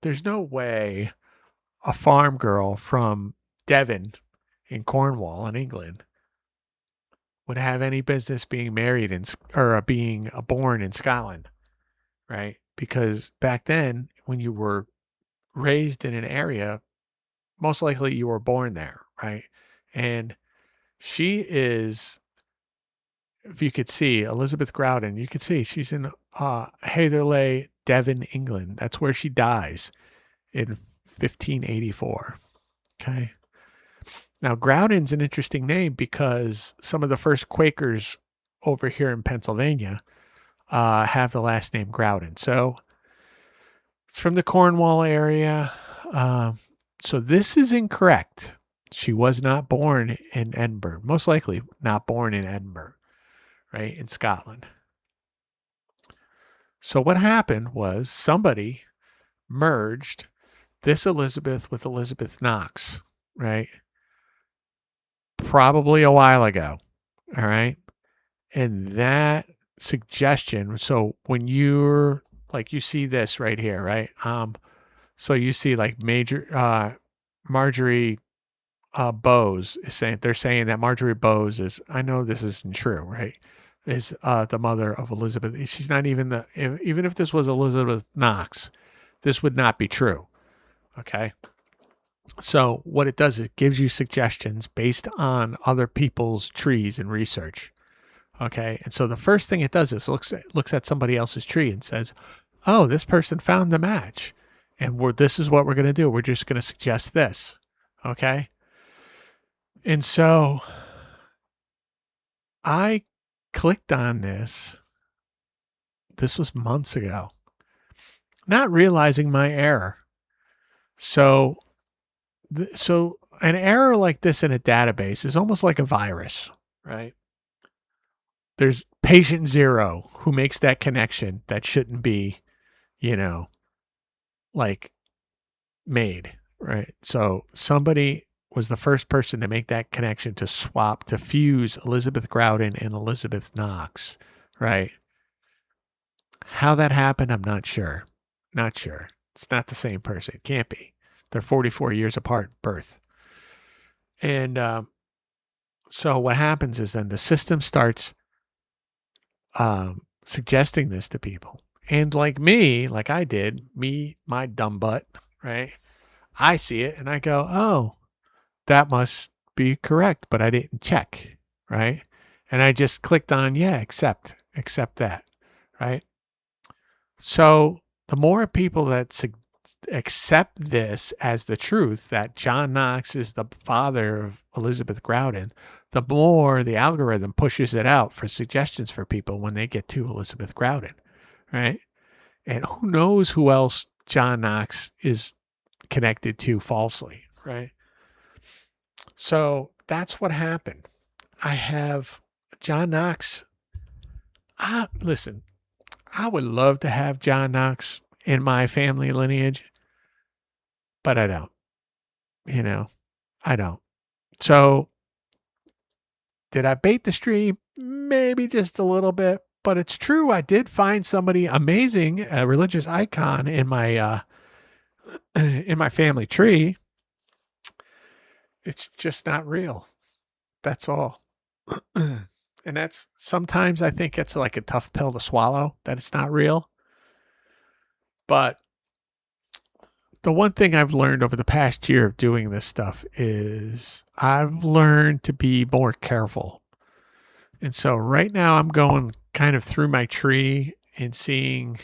there's no way a farm girl from Devon in Cornwall in England would have any business being married or being born in Scotland, right? Because back then, when you were raised in an area, most likely you were born there, right? And she is, if you could see Elizabeth Groudon, you could see she's in Hatherley, Devon, England. That's where she dies in 1584. Okay. Now, Groudon's an interesting name because some of the first Quakers over here in Pennsylvania have the last name Groudon. So it's from the Cornwall area. So this is incorrect. She was not born in Edinburgh, most likely not born in Edinburgh, right, in Scotland. So what happened was somebody merged this Elizabeth with Elizabeth Knox, right? Probably a while ago. All right. And that suggestion, so when you're like, you see this right here, right? So you see like Marjorie Bowes is saying, they're saying that Marjorie Bowes is, I know this isn't true, right? Is the mother of Elizabeth. She's not even even if this was Elizabeth Knox, this would not be true. Okay. So what it does is it gives you suggestions based on other people's trees and research. Okay. And so the first thing it does is looks at somebody else's tree and says, oh, this person found the match. And this is what we're going to do. We're just going to suggest this. Okay. And so I clicked on this. This was months ago, not realizing my error. So an error like this in a database is almost like a virus, right? There's patient zero who makes that connection that shouldn't be, like made, right? So somebody was the first person to make that connection to fuse Elizabeth Groudon and Elizabeth Knox, right? How that happened, I'm not sure. Not sure. It's not the same person. It can't be. They're 44 years apart in birth. And so what happens is then the system starts suggesting this to people. And like I did, my dumb butt, right? I see it and I go, oh, that must be correct, but I didn't check, right? And I just clicked on, yeah, accept that, right? So the more people that accept this as the truth that John Knox is the father of Elizabeth Groudon, the more the algorithm pushes it out for suggestions for people when they get to Elizabeth Groudon, right? And who knows who else John Knox is connected to falsely, right? So that's what happened. I have John Knox. Listen, I would love to have John Knox in my family lineage, but I don't. I don't. So did I bait the stream? Maybe just a little bit, but it's true. I did find somebody amazing, a religious icon in my in my family tree. It's just not real. That's all. And that's sometimes I think it's like a tough pill to swallow that it's not real. But the one thing I've learned over the past year of doing this stuff is I've learned to be more careful. And so right now I'm going kind of through my tree and seeing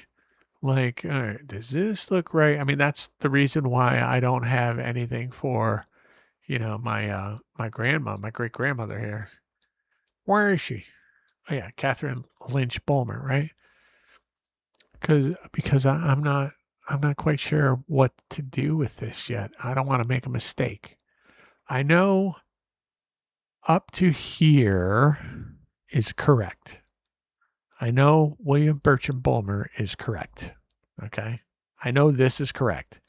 like, all right, does this look right? I mean, that's the reason why I don't have anything for, my grandma, my great grandmother here. Where is she? Oh yeah, Catherine Lynch Bulmer, right? Because I'm not quite sure what to do with this yet. I don't want to make a mistake. I know up to here is correct. I know William Bertram Bulmer is correct. Okay. I know this is correct.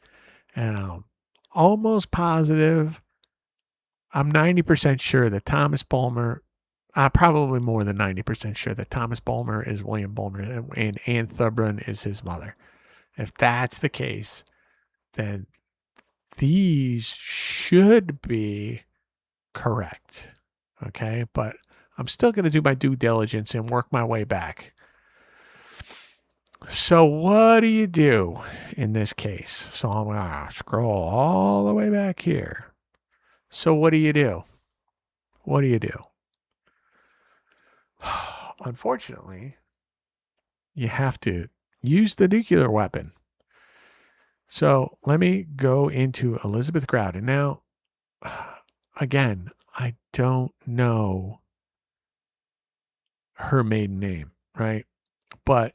And I'm almost positive. I'm 90% sure that Thomas Bulmer, probably more than 90% sure that Thomas Bulmer is William Bulmer and Anne Thubrun is his mother. If that's the case, then these should be correct. Okay. But I'm still going to do my due diligence and work my way back. So what do you do in this case? So I'm going to scroll all the way back here. So what do you do? What do you do? Unfortunately, you have to use the nuclear weapon. So let me go into Elizabeth Groudon. Now, again, I don't know her maiden name, right? But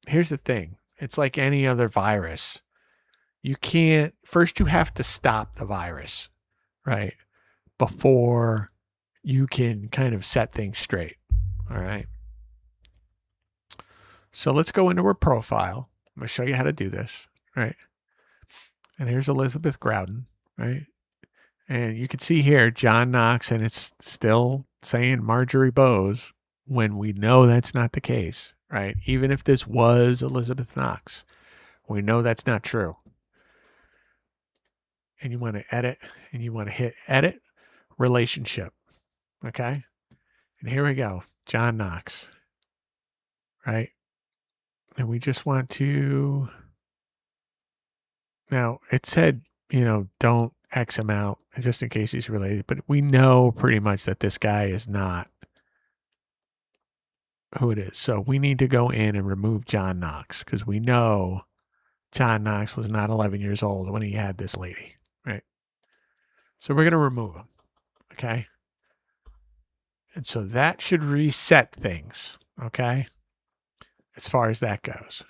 here's the thing. It's like any other virus. First you have to stop the virus, right? Before you can kind of set things straight. All right. So let's go into her profile. I'm going to show you how to do this, right? And here's Elizabeth Groudon, right? And you can see here John Knox, and it's still saying Marjorie Bowes when we know that's not the case, right? Even if this was Elizabeth Knox, we know that's not true. And you want to edit, and you want to hit edit relationship, okay? And here we go, John Knox, right? And we just want to, now it said, don't X him out just in case he's related, but we know pretty much that this guy is not who it is. So we need to go in and remove John Knox because we know John Knox was not 11 years old when he had this lady, right? So we're going to remove him, okay? And so that should reset things, okay? As far as that goes.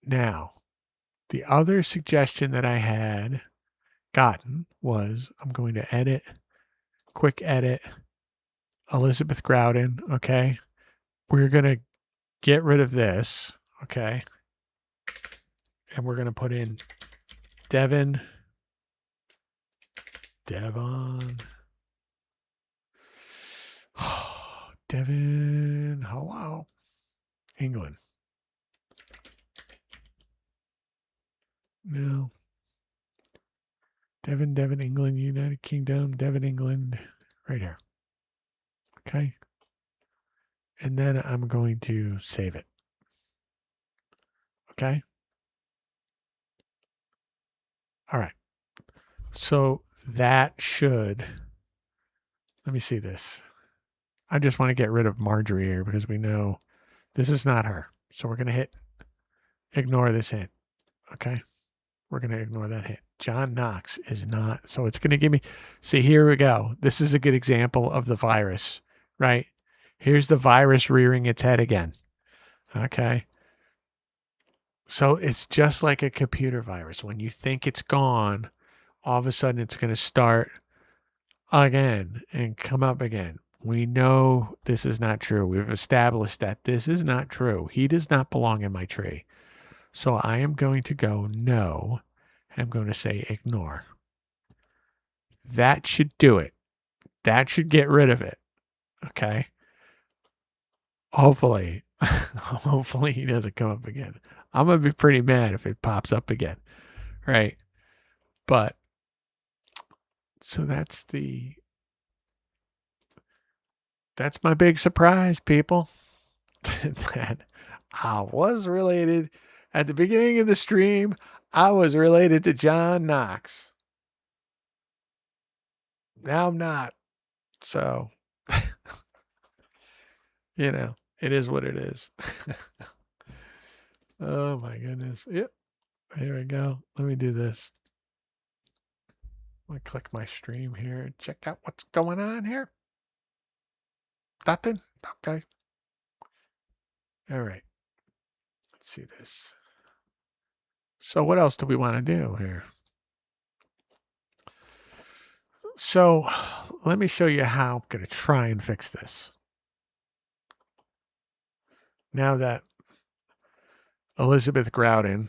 Now, the other suggestion that I had gotten was I'm going to quick edit Elizabeth Groudon, okay? We're going to get rid of this, okay? And we're going to put in Devon, hello, England. No. Devon, England, United Kingdom, Devon, England, right here. Okay. And then I'm going to save it. Okay. All right. So that should, let me see this. I just want to get rid of Marjorie here because we know this is not her. So we're going to hit ignore this hint. Okay. We're going to ignore that hint. John Knox is not. So it's going to give me. See, here we go. This is a good example of the virus, right? Here's the virus rearing its head again. Okay. So it's just like a computer virus. When you think it's gone, all of a sudden it's going to start again and come up again. We know this is not true. We've established that this is not true. He does not belong in my tree. So I am going to go no. I'm going to say ignore. That should do it. That should get rid of it. Okay. Hopefully, hopefully he doesn't come up again. I'm going to be pretty mad if it pops up again. Right. But so that's my big surprise, people. That I was related at the beginning of the stream. I was related to John Knox. Now I'm not. So, it is what it is. Oh my goodness. Yep. Here we go. Let me do this. I'm going to click my stream here and check out what's going on here. Nothing? Okay. All right. Let's see this. So what else do we want to do here? So let me show you how I'm going to try and fix this. Now that Elizabeth Groudon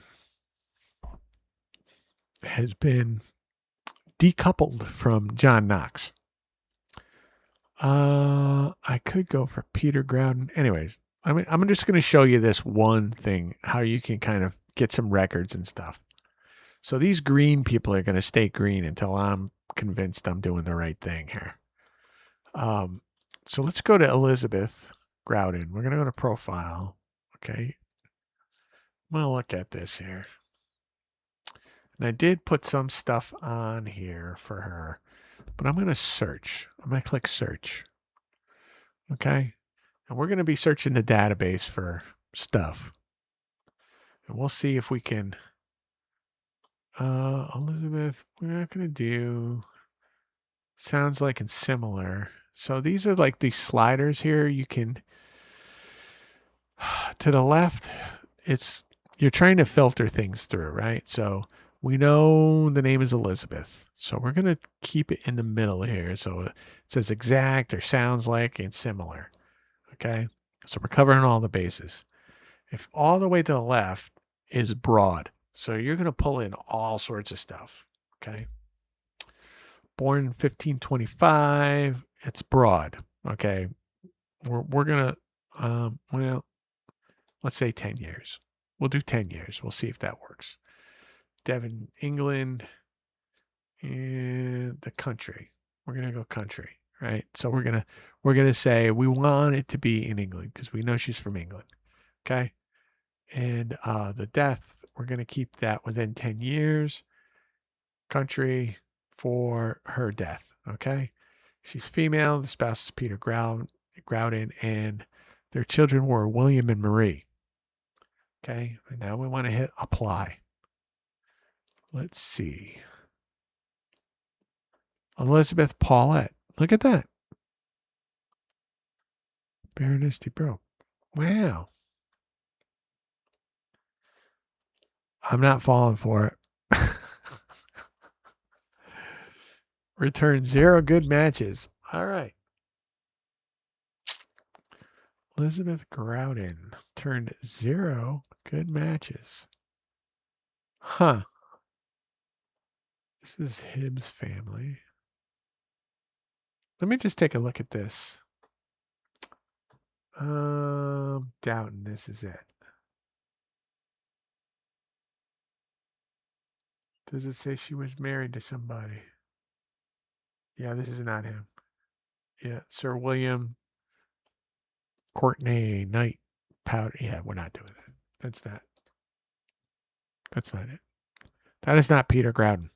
has been decoupled from John Knox, I could go for Peter Groudon. Anyways, I'm just going to show you this one thing, how you can kind of get some records and stuff. So these green people are going to stay green until I'm convinced I'm doing the right thing here. So let's go to Elizabeth Groudon. We're going to go to profile. Okay. I'm going to look at this here. And I did put some stuff on here for her, but I'm going to search. I'm going to click search. Okay. And we're going to be searching the database for stuff. And we'll see if we can. Elizabeth, we're not going to do. Sounds like it's similar. So these are like these sliders here. You can. To the left, you're trying to filter things through, right? So we know the name is Elizabeth. So we're going to keep it in the middle here. So it says exact or sounds like and similar. Okay. So we're covering all the bases. If all the way to the left is broad, so you're going to pull in all sorts of stuff. Okay. Born 1525, it's broad. Okay. We're going to, let's say 10 years. We'll do 10 years. We'll see if that works. Devon, England, and the country. We're going to go country, right? So we're going to say we want it to be in England because we know she's from England. Okay. And the death, we're going to keep that within 10 years. Country for her death. Okay. She's female. The spouse is Peter Groudon, and their children were William and Marie. Okay. And now we want to hit apply. Let's see. Elizabeth Paulette. Look at that. Baroness de Broke. Wow. I'm not falling for it. Return 0 good matches. All right. Elizabeth Groudon turned 0 good matches. Huh. This is Hibbs family. Let me just take a look at this. Doubting this is it. Does it say she was married to somebody? Yeah, this is not him. Yeah, Sir William Courtney Knight Powder. Yeah, we're not doing that. That's not it. That is not Peter Groudon.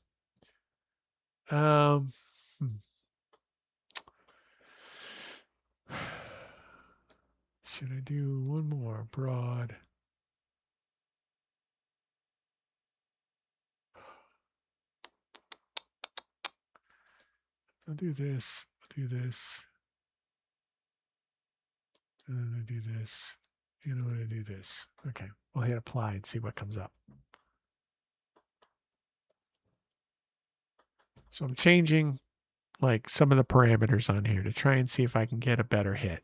Should I do one more broad? I'll do this. I'll do this. And then I do this. You know what? I do this. Okay. We'll hit apply and see what comes up. So I'm changing like some of the parameters on here to try and see if I can get a better hit.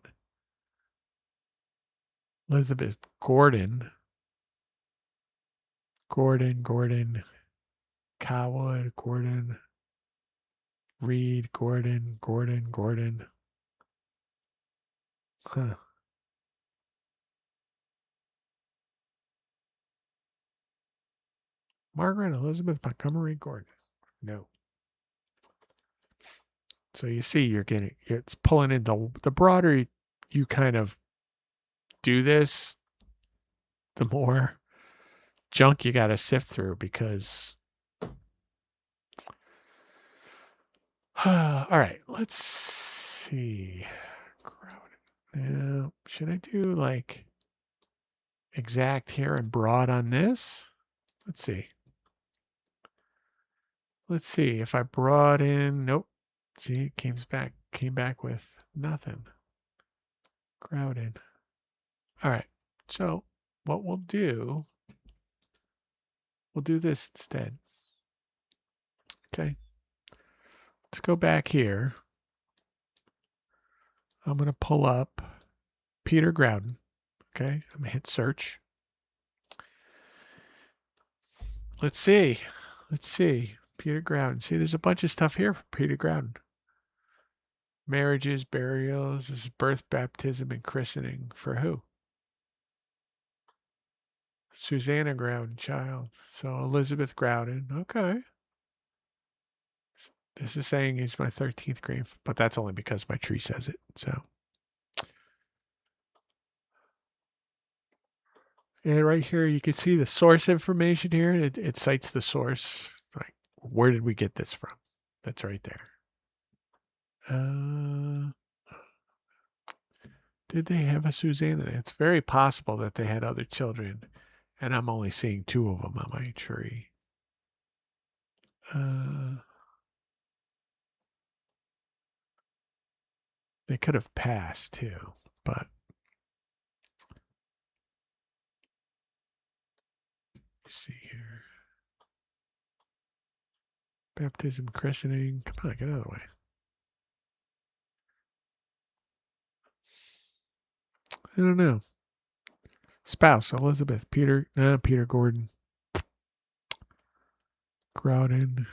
Elizabeth Gordon, Cowwood, Gordon, Reed, Gordon. Huh. Margaret Elizabeth Montgomery Gordon. No. So you see, it's pulling in the broader you kind of do this, the more junk you got to sift through because. All right, let's see. Now, should I do like exact here and broad on this? Let's see. Let's see if I brought in. Nope. See, it came back with nothing. Crowded. All right. So what we'll do this instead. Okay. Let's go back here. I'm going to pull up Peter Groudon. Okay. I'm going to hit search. Let's see. Peter Groudon. See, there's a bunch of stuff here for Peter Groudon. Marriages, burials, this is birth, baptism, and christening. For who? Susanna Groudon, child. So Elizabeth Groudon. Okay. This is saying he's my 13th grade, but that's only because my tree says it. So. And right here, you can see the source information here. It cites the source. Like, where did we get this from? That's right there. Did they have a Susanna? It's very possible that they had other children, and I'm only seeing 2 of them on my tree. They could have passed too, but let's see here. Baptism, christening. Come on, get out of the way. I don't know. Spouse, Elizabeth, Peter Gordon. Groudon.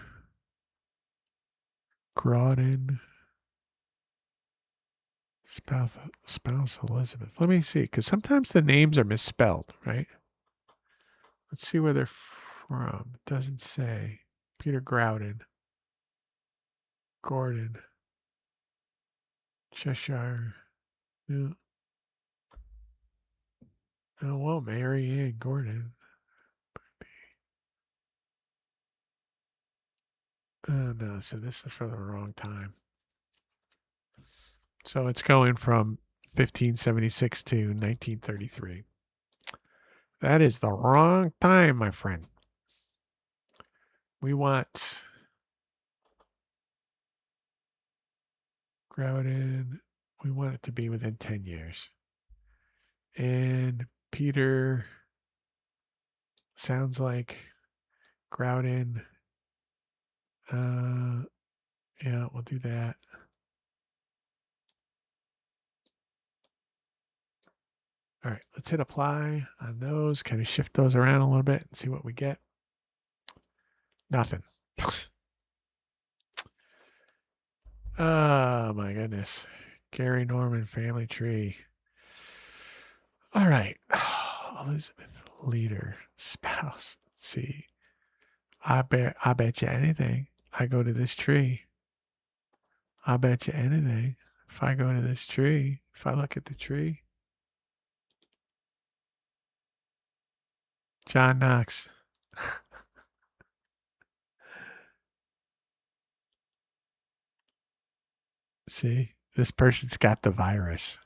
Spouse Elizabeth. Let me see, because sometimes the names are misspelled, right? Let's see where they're from. It doesn't say. Peter Groudon. Gordon. Cheshire. Yeah. Oh, well, Mary Ann Gordon. Oh, no, so this is for the wrong time. So it's going from 1576 to 1933. That is the wrong time, my friend. We want Groudon. We want it to be within 10 years. And Peter sounds like Groudon. Yeah, we'll do that. All right, let's hit apply on those. Kind of shift those around a little bit and see what we get. Nothing. Oh my goodness. Gary Norman family tree. All right. Elizabeth leader spouse. Let's see. I bet you anything. I go to this tree. I bet you anything. If I go to this tree, if I look at the tree. John Knox. See, this person's got the virus.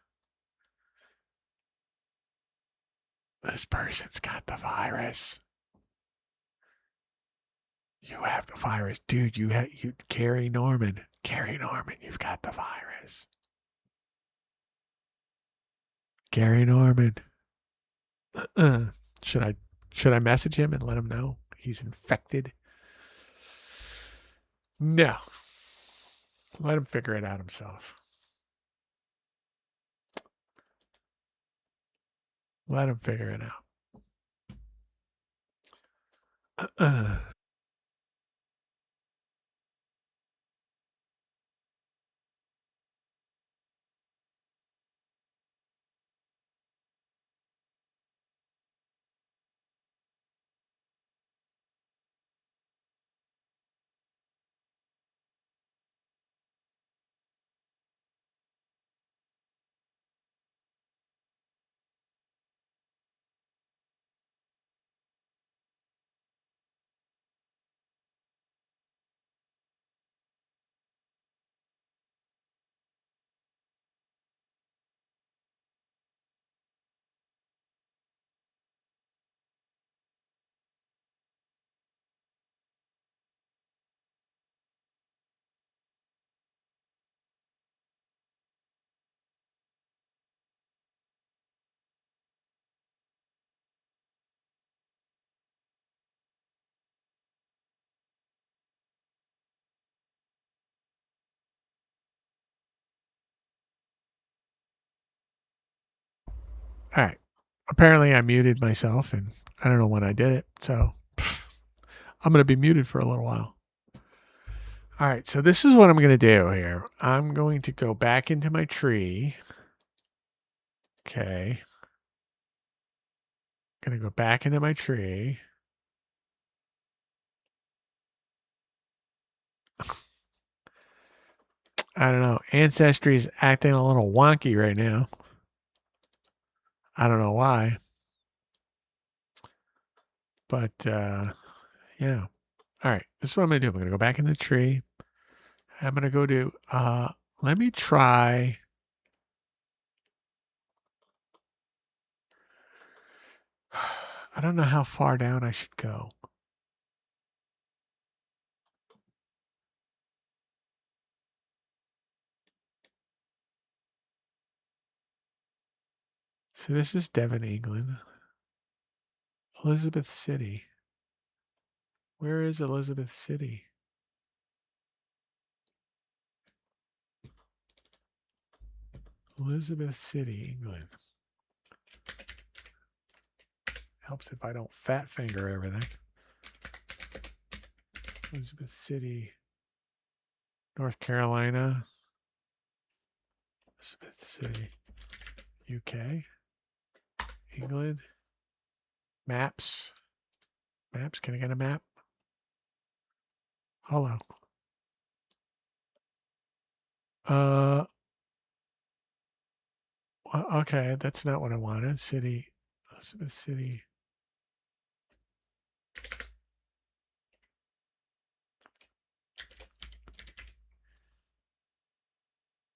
This person's got the virus. You have the virus, dude. You Gary Norman. Gary Norman, you've got the virus. Gary Norman. Should I message him and let him know he's infected? No. Let him figure it out himself. Let him figure it out. All right. Apparently, I muted myself, and I don't know when I did it. So I'm going to be muted for a little while. All right. So this is what I'm going to do here. I'm going to go back into my tree. Okay. Going to go back into my tree. I don't know. Ancestry is acting a little wonky right now. I don't know why. But yeah. All right. This is what I'm going to do. I'm going to go back in the tree. I'm going to go to, let me try. I don't know how far down I should go. So this is Devon, England. Elizabeth City. Where is Elizabeth City? Elizabeth City, England. Helps if I don't fat finger everything. Elizabeth City, North Carolina. Elizabeth City, UK. England. Maps. Maps. Can I get a map? Hello. Okay, that's not what I wanted. City. Elizabeth City.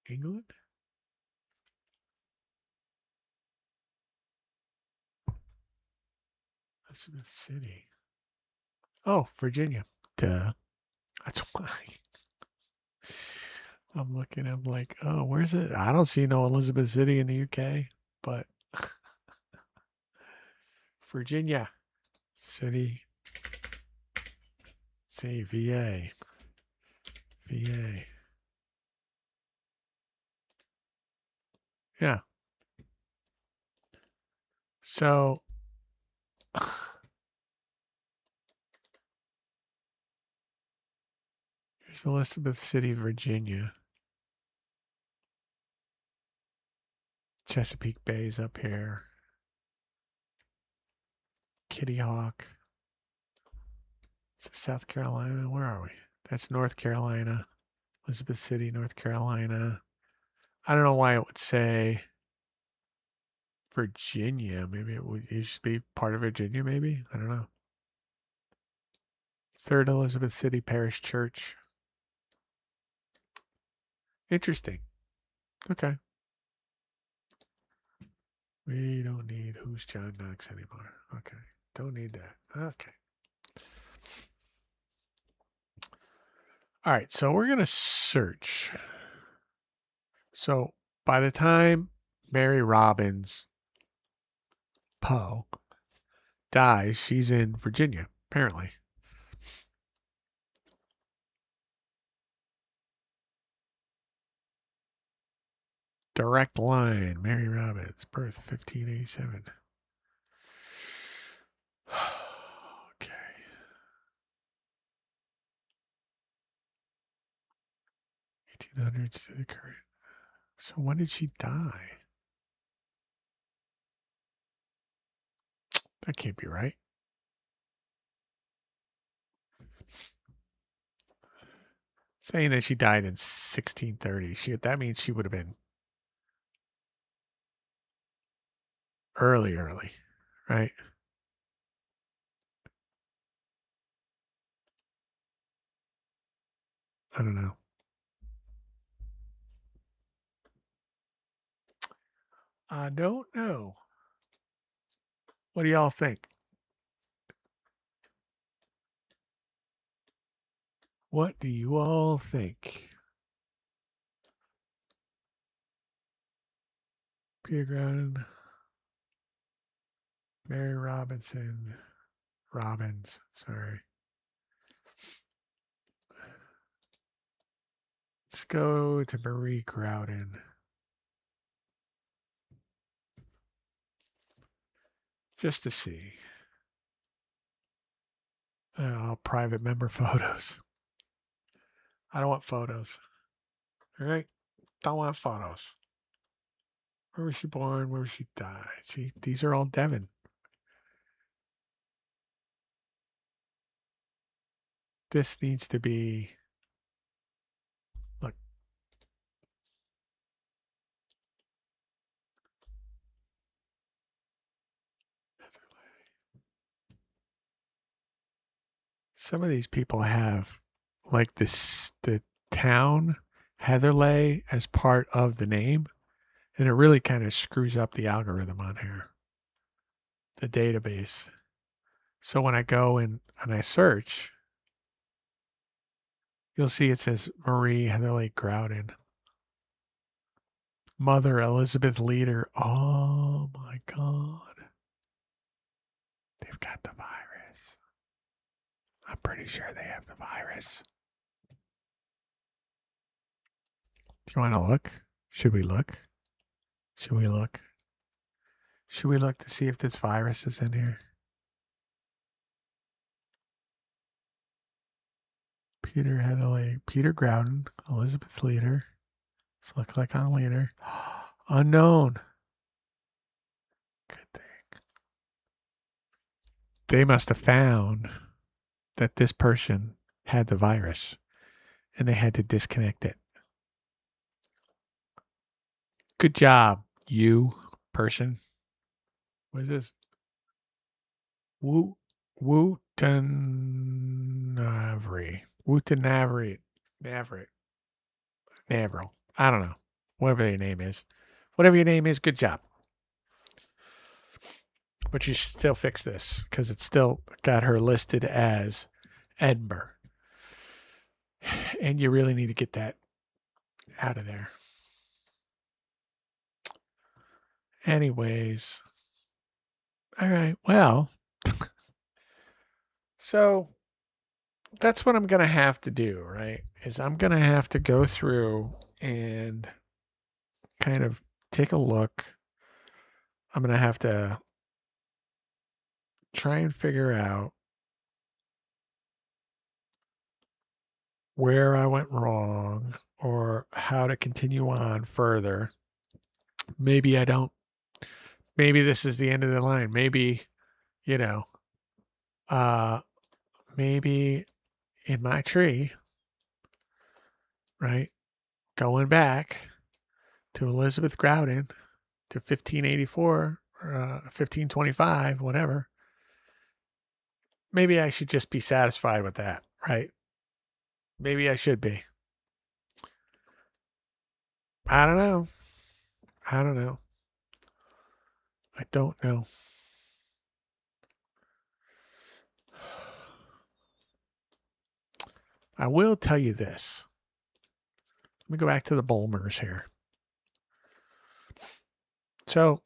England? Elizabeth City. Oh, Virginia. Duh. That's why. I'm looking, I'm like, oh, where's it? I don't see no Elizabeth City in the UK, but Virginia City. See, VA. VA. Yeah. So here's Elizabeth City, Virginia. Chesapeake Bay's up here. Kitty Hawk. It's South Carolina. Where are we? That's North Carolina. Elizabeth City, North Carolina. I don't know why it would say Virginia. Maybe it would used to be part of Virginia, maybe? I don't know. Third Elizabeth City Parish Church. Interesting. Okay. We don't need Who's John Knox anymore. Okay. Don't need that. Okay. All right, so we're going to search. So by the time Mary Robbins Poe dies, she's in Virginia, apparently. Direct line, Mary Robbins, birth 1587. Okay. 1800s to the current. So when did she die? That can't be right. Saying that she died in 1630. That means she would have been early, right? I don't know. I don't know. What do y'all think? What do you all think? Peter Grouden, Mary Robbins, sorry. Let's go to Marie Grouden. Just to see. Private member photos. I don't want photos. All right? Don't want photos. Where was she born? Where was she died? See, these are all Devon. This needs to be. Look. Some of these people have like the town Heatherley as part of the name, and it really kind of screws up the algorithm on here, the database. So when I go and I search, you'll see it says Marie Heatherley Grouden. Mother Elizabeth Leader. Oh my God. They've got the virus. I'm pretty sure they have the virus. Do you want to look? Should we look? Should we look? Should we look to see if this virus is in here? Peter Heatherley, Peter Grouden, Elizabeth Leader. Let's look like on Leader. Unknown. Good thing. They must have found that this person had the virus and they had to disconnect it. Good job, you person. What is this? Wootenavri. Navril. I don't know. Whatever your name is. Whatever your name is, good job. But you should still fix this because it's still got her listed as Edinburgh. And you really need to get that out of there. Anyways. All right. Well, so that's what I'm going to have to do, right? Is I'm going to have to go through and kind of take a look. I'm going to have to try and figure out where I went wrong or how to continue on further. Maybe I don't. Maybe this is the end of the line. Maybe, maybe in my tree, right? Going back to Elizabeth Grouden to 1584 or 1525, whatever. Maybe I should just be satisfied with that, right? Maybe I should be. I don't know. I don't know. I don't know. I will tell you this. Let me go back to the Bulmers here. So,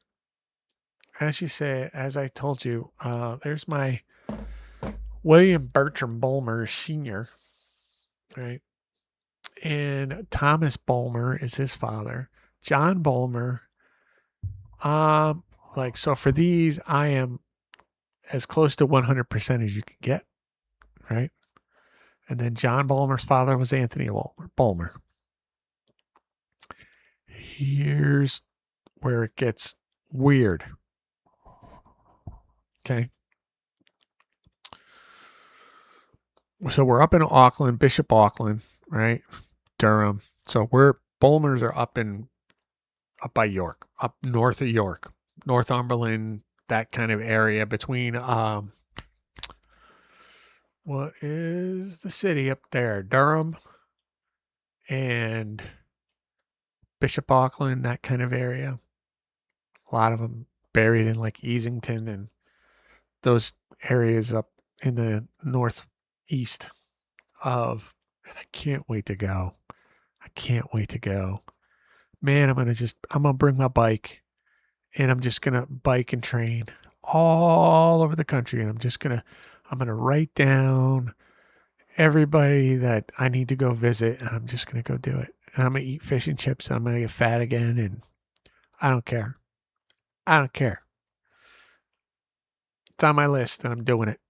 as I told you, there's my William Bertram Bulmer Sr., right? And Thomas Bulmer is his father. John Bulmer. So for these, I am as close to 100% as you can get, right? And then John Bulmer's father was Anthony Bulmer. Here's where it gets weird. Okay. So we're up in Auckland, Bishop Auckland, right? Durham. So Bulmers are up by York, up north of York, Northumberland, that kind of area between what is the city up there? Durham and Bishop Auckland, that kind of area. A lot of them buried in like Easington and those areas up in the northeast of. And I can't wait to go. Man, I'm gonna bring my bike and I'm just gonna bike and train all over the country. And I'm gonna write down everybody that I need to go visit, and I'm just gonna go do it. And I'm gonna eat fish and chips, and I'm gonna get fat again, and I don't care. It's on my list, and I'm doing it.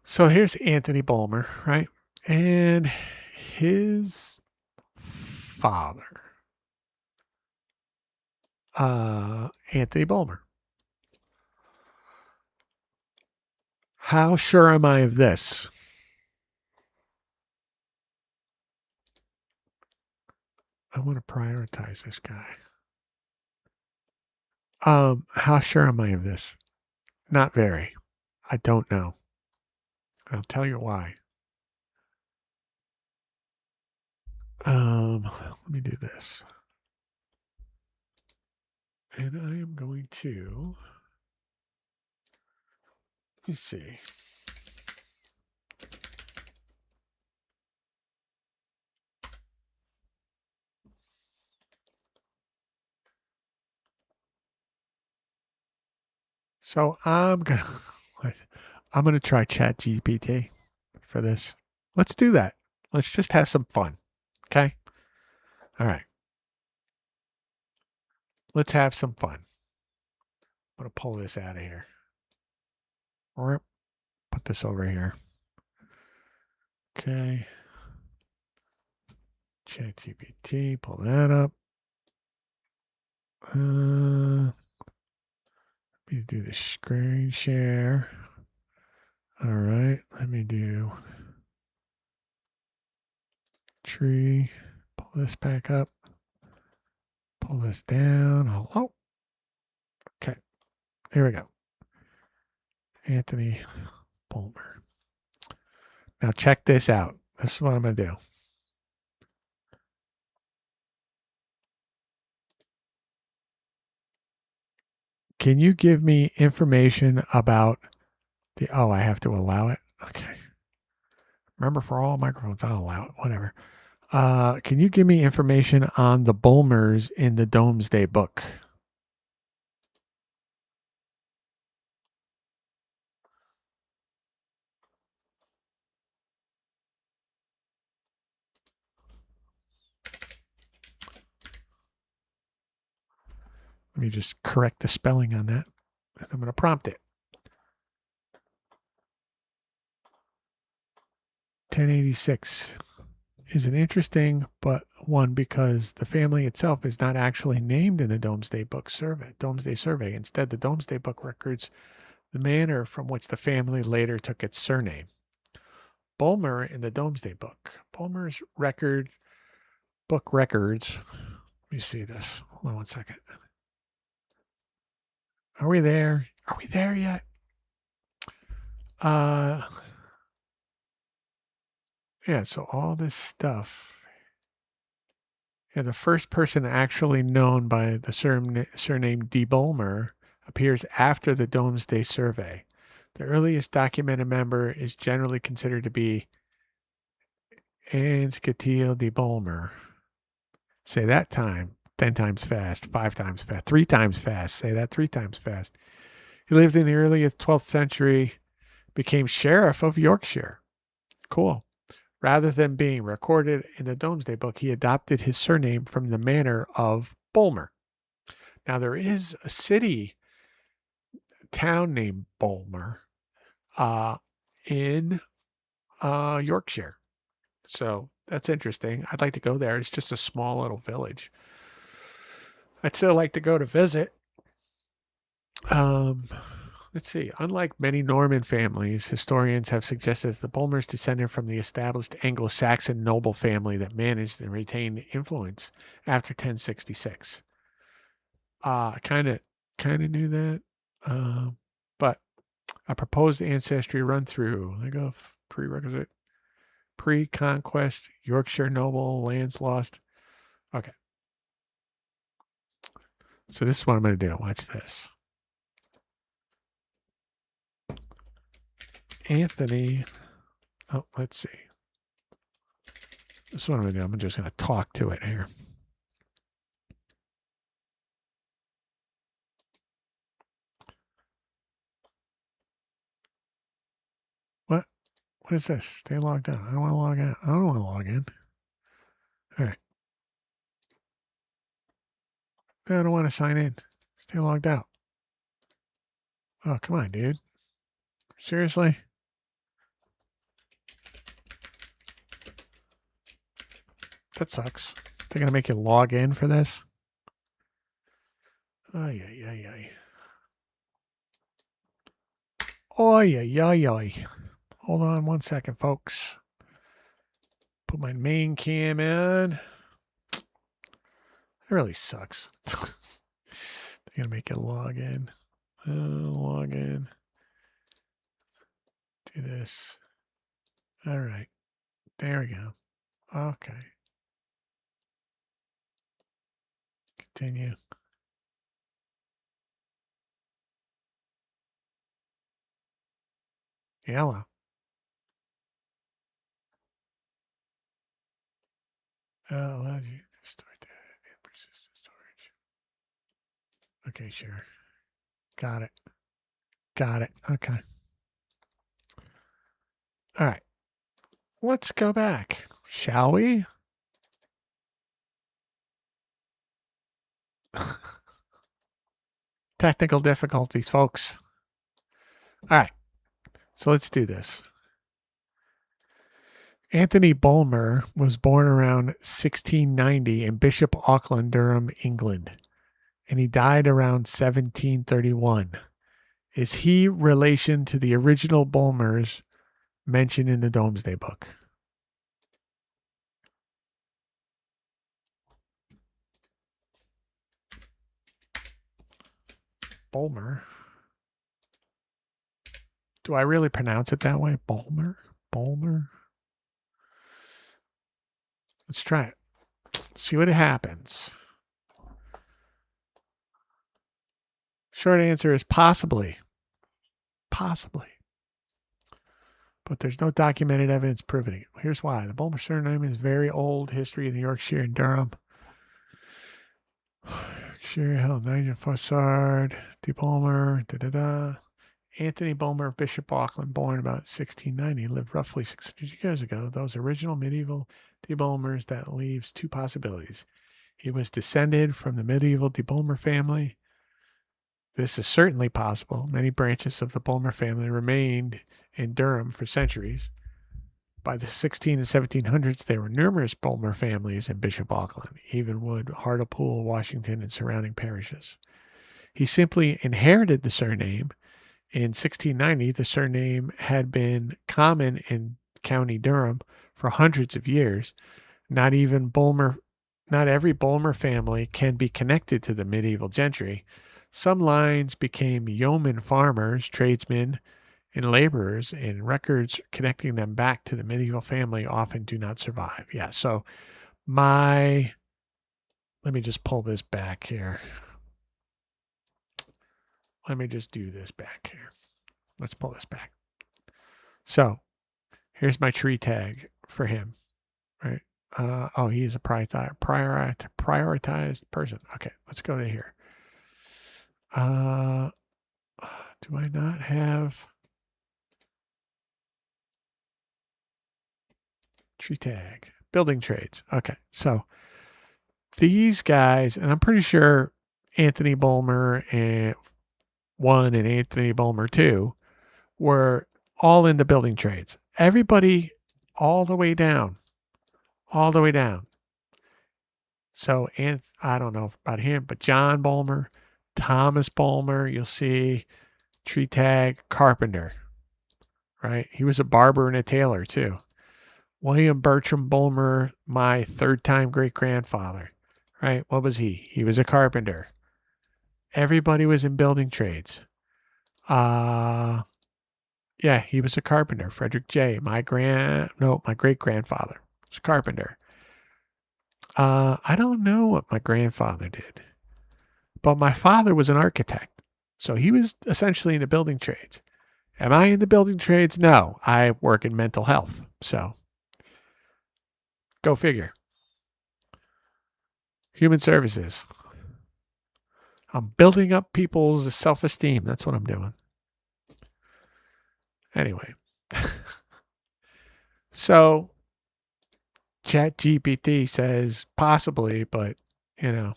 So here's Anthony Bulmer, right? And his father, Anthony Bulmer. How sure am I of this? I want to prioritize this guy. How sure am I of this? Not very. I don't know. I'll tell you why. Let me do this. And I am going to, let me see. So I'm gonna try ChatGPT for this. Let's do that. Let's just have some fun. Okay? All right. Let's have some fun. I'm gonna pull this out of here. Or put this over here. Okay. ChatGPT, pull that up. Let me do the screen share. All right, let me do tree. Pull this back up. Pull this down. Hello. Okay, here we go. Anthony Bulmer. Now check this out. This is what I'm going to do. Can you give me information about I have to allow it? Okay. Remember, for all microphones, I'll allow it. Whatever. Can you give me information on the Bulmers in the Domesday Book? Let me just correct the spelling on that. And I'm going to prompt it. 1086 is an interesting one because the family itself is not actually named in the Domesday Survey. Instead, the Domesday Book records the manner from which the family later took its surname. Bulmer in the Domesday Book. Bulmer's book records. Let me see this. Hold on one second. Are we there? Are we there yet? Yeah, so all this stuff. Yeah, the first person actually known by the surname de Bulmer appears after the Domesday Survey. The earliest documented member is generally considered to be Anquetil de Bulmer. Say that 10 times fast, 5 times fast, 3 times fast. Say that 3 times fast. He lived in the early 12th century, became sheriff of Yorkshire. Cool. Rather than being recorded in the Domesday Book, he adopted his surname from the manor of Bulmer. Now, there is a town named Bulmer in Yorkshire. So that's interesting. I'd like to go there. It's just a small little village. I'd still like to go to visit. Let's see. Unlike many Norman families, historians have suggested that the Bulmers descended from the established Anglo-Saxon noble family that managed and retained influence after 1066. Kind of knew that. But a proposed ancestry run through. I go prerequisite. Pre-conquest, Yorkshire noble, lands lost. Okay. So this is what I'm going to do. Watch this. Anthony. Oh, let's see. This is what I'm going to do. I'm just going to talk to it here. What? What is this? Stay logged out. I don't want to log out. I don't want to log in. All right. I don't want to sign in. Stay logged out. Oh, come on, dude. Seriously? That sucks. They're going to make you log in for this? Ay, ay, ay, ay. Oy, ay, ay, ay. Hold on 1 second, folks. Put my main cam in. That really sucks. They're going to make you log in. Log in. Do this. All right. There we go. Okay. Continue. Hello. Allows you to store data in persistent storage. Okay, sure. Got it. Got it. Okay. All right. Let's go back, shall we? Technical difficulties, folks. All right. So let's do this. Anthony Bulmer was born around 1690 in Bishop Auckland, Durham, England, and he died around 1731. Is he relation to the original Bulmers mentioned in the Domesday Book? Bulmer. Do I really pronounce it that way? Bulmer? Bulmer? Let's try it. See what happens. Short answer is possibly. Possibly. But there's no documented evidence proving it. Here's why. The Bulmer surname is very old history in Yorkshire and Durham. Yorkshire held Nigel Fossard, de Bulmer, Anthony Bulmer of Bishop Auckland, born about 1690, lived roughly 600 years ago. Those original medieval de Bulmers, that leaves two possibilities. He was descended from the medieval de Bulmer family. This is certainly possible. Many branches of the Bulmer family remained in Durham for centuries. By the 16 and 1700s, there were numerous Bulmer families in Bishop Auckland, Evenwood, Hartlepool, Washington, and surrounding parishes. He simply inherited the surname. In 1690, the surname had been common in County Durham for hundreds of years. Not every Bulmer family can be connected to the medieval gentry. Some lines became yeoman farmers, tradesmen, and laborers, and records connecting them back to the medieval family often do not survive. Yeah, so let me just pull this back here. Let me just do this back here. Let's pull this back. So here's my tree tag for him. right? He's a prioritized person. Okay, let's go to here. Do I not have tree tag? Building trades. Okay, so these guys, and I'm pretty sure Anthony Bulmer and 1 and Anthony Bulmer 2 were all in the building trades. Everybody all the way down. All the way down. So, and I don't know about him, but John Bulmer, Thomas Bulmer, you'll see tree tag carpenter, right? He was a barber and a tailor too. William Bertram Bulmer, my third time great grandfather, right? What was he? He was a carpenter. Everybody was in building trades. Yeah, he was a carpenter. Frederick J. My great grandfather was a carpenter. I don't know what my grandfather did, but my father was an architect. So he was essentially in the building trades. Am I in the building trades? No, I work in mental health. So go figure. Human services. I'm building up people's self-esteem. That's what I'm doing. Anyway. So ChatGPT says possibly, but don't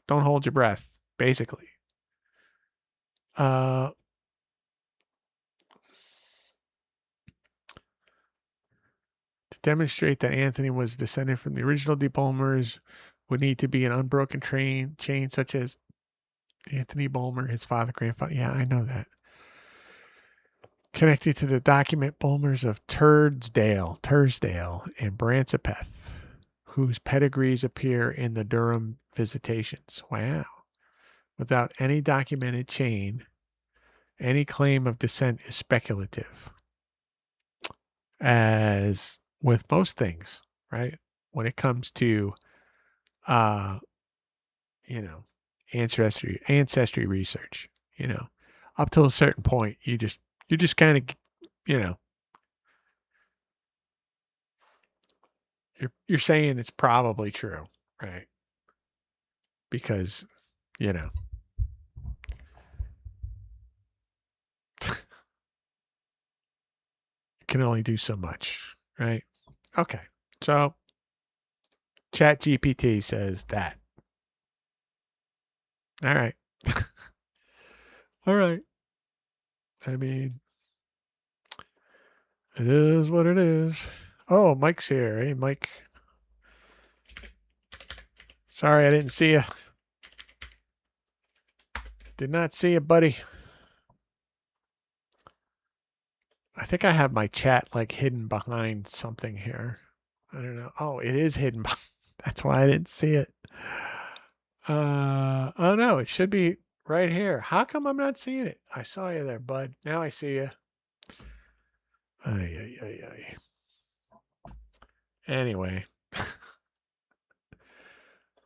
hold your breath, basically. To demonstrate that Anthony was descended from the original De Bulmers would need to be an unbroken chain such as Anthony Bulmer, his father, grandfather. Yeah, I know that. Connected to the document Bulmers of Tursdale, and Bransapeth, whose pedigrees appear in the Durham Visitations. Wow. Without any documented chain, any claim of descent is speculative. As with most things, right? When it comes to, ancestry research, up to a certain point, you're just kind of, you're saying it's probably true, right? Because, it can only do so much, right? Okay. So ChatGPT says that. All right. All right. I mean, it is what it is. Oh, Mike's here. Hey, Mike. Sorry, I didn't see you. Did not see you, buddy. I think I have my chat hidden behind something here. I don't know. Oh, it is hidden. That's why I didn't see it. Oh no, it should be right here. How come I'm not seeing it? I saw you there, bud. Now I see you. Ay. Anyway.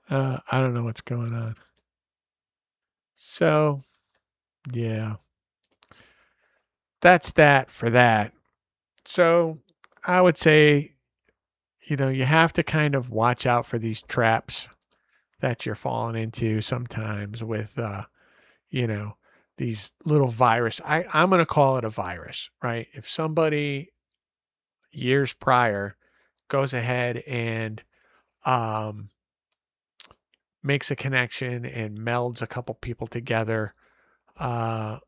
I don't know what's going on. So, yeah. That's that for that. So, I would say, you have to kind of watch out for these traps that you're falling into sometimes with, these little virus. I'm going to call it a virus, right? If somebody years prior goes ahead and makes a connection and melds a couple people together, and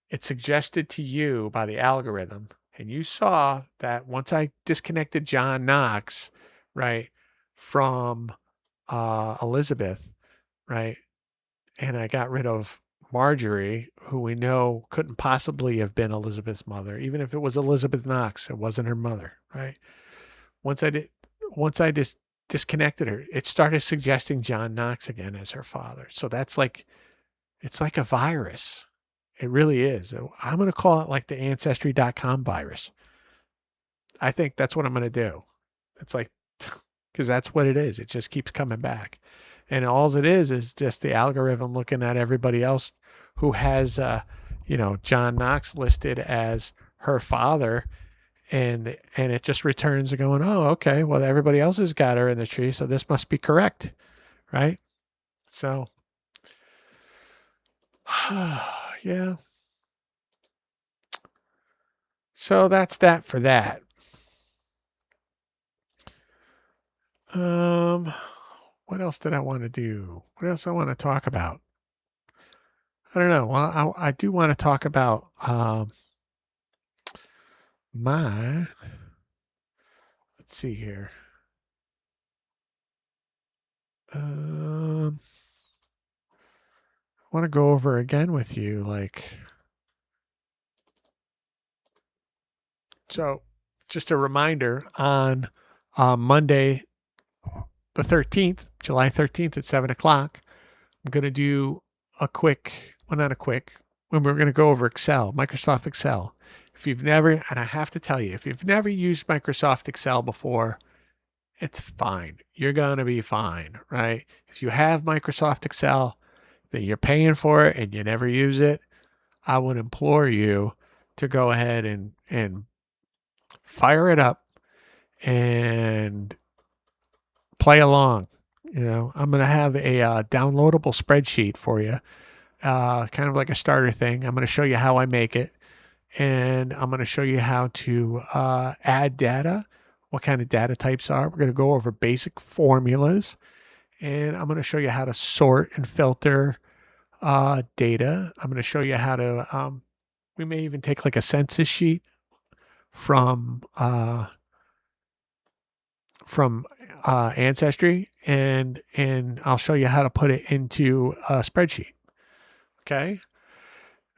it's suggested to you by the algorithm, and you saw that once I disconnected John Knox, right, from Elizabeth, right, and I got rid of Marjorie, who we know couldn't possibly have been Elizabeth's mother, even if it was Elizabeth Knox, it wasn't her mother, right? Once I just disconnected her, it started suggesting John Knox again as her father. So that's it's like a virus. It really is. I'm going to call it like the Ancestry.com virus. I think that's what I'm going to do. It's because that's what it is. It just keeps coming back. And all it is just the algorithm looking at everybody else who has, John Knox listed as her father and it just returns going, oh, okay, well, everybody else has got her in the tree, so this must be correct, right? So, yeah. So that's that for that. What else did I want to do? What else I want to talk about? I don't know. Well, I do want to talk about my. Let's see here. I want to go over again with you, like. So, just a reminder on Monday, the 13th, July 13th at 7:00. I'm going to do a quick, well, not a quick, when we're going to go over Excel, Microsoft Excel. If you've never, and I have to tell you, if you've never used Microsoft Excel before, it's fine. You're going to be fine, right? If you have Microsoft Excel, that you're paying for it and you never use it, I would implore you to go ahead and fire it up and play along. You know, I'm going to have a downloadable spreadsheet for you, kind of like a starter thing. I'm going to show you how I make it, and I'm going to show you how to add data, what kind of data types are. We're going to go over basic formulas, and I'm going to show you how to sort and filter data. I'm going to show you how to, we may even take like a census sheet from Ancestry, and I'll show you how to put it into a spreadsheet. Okay.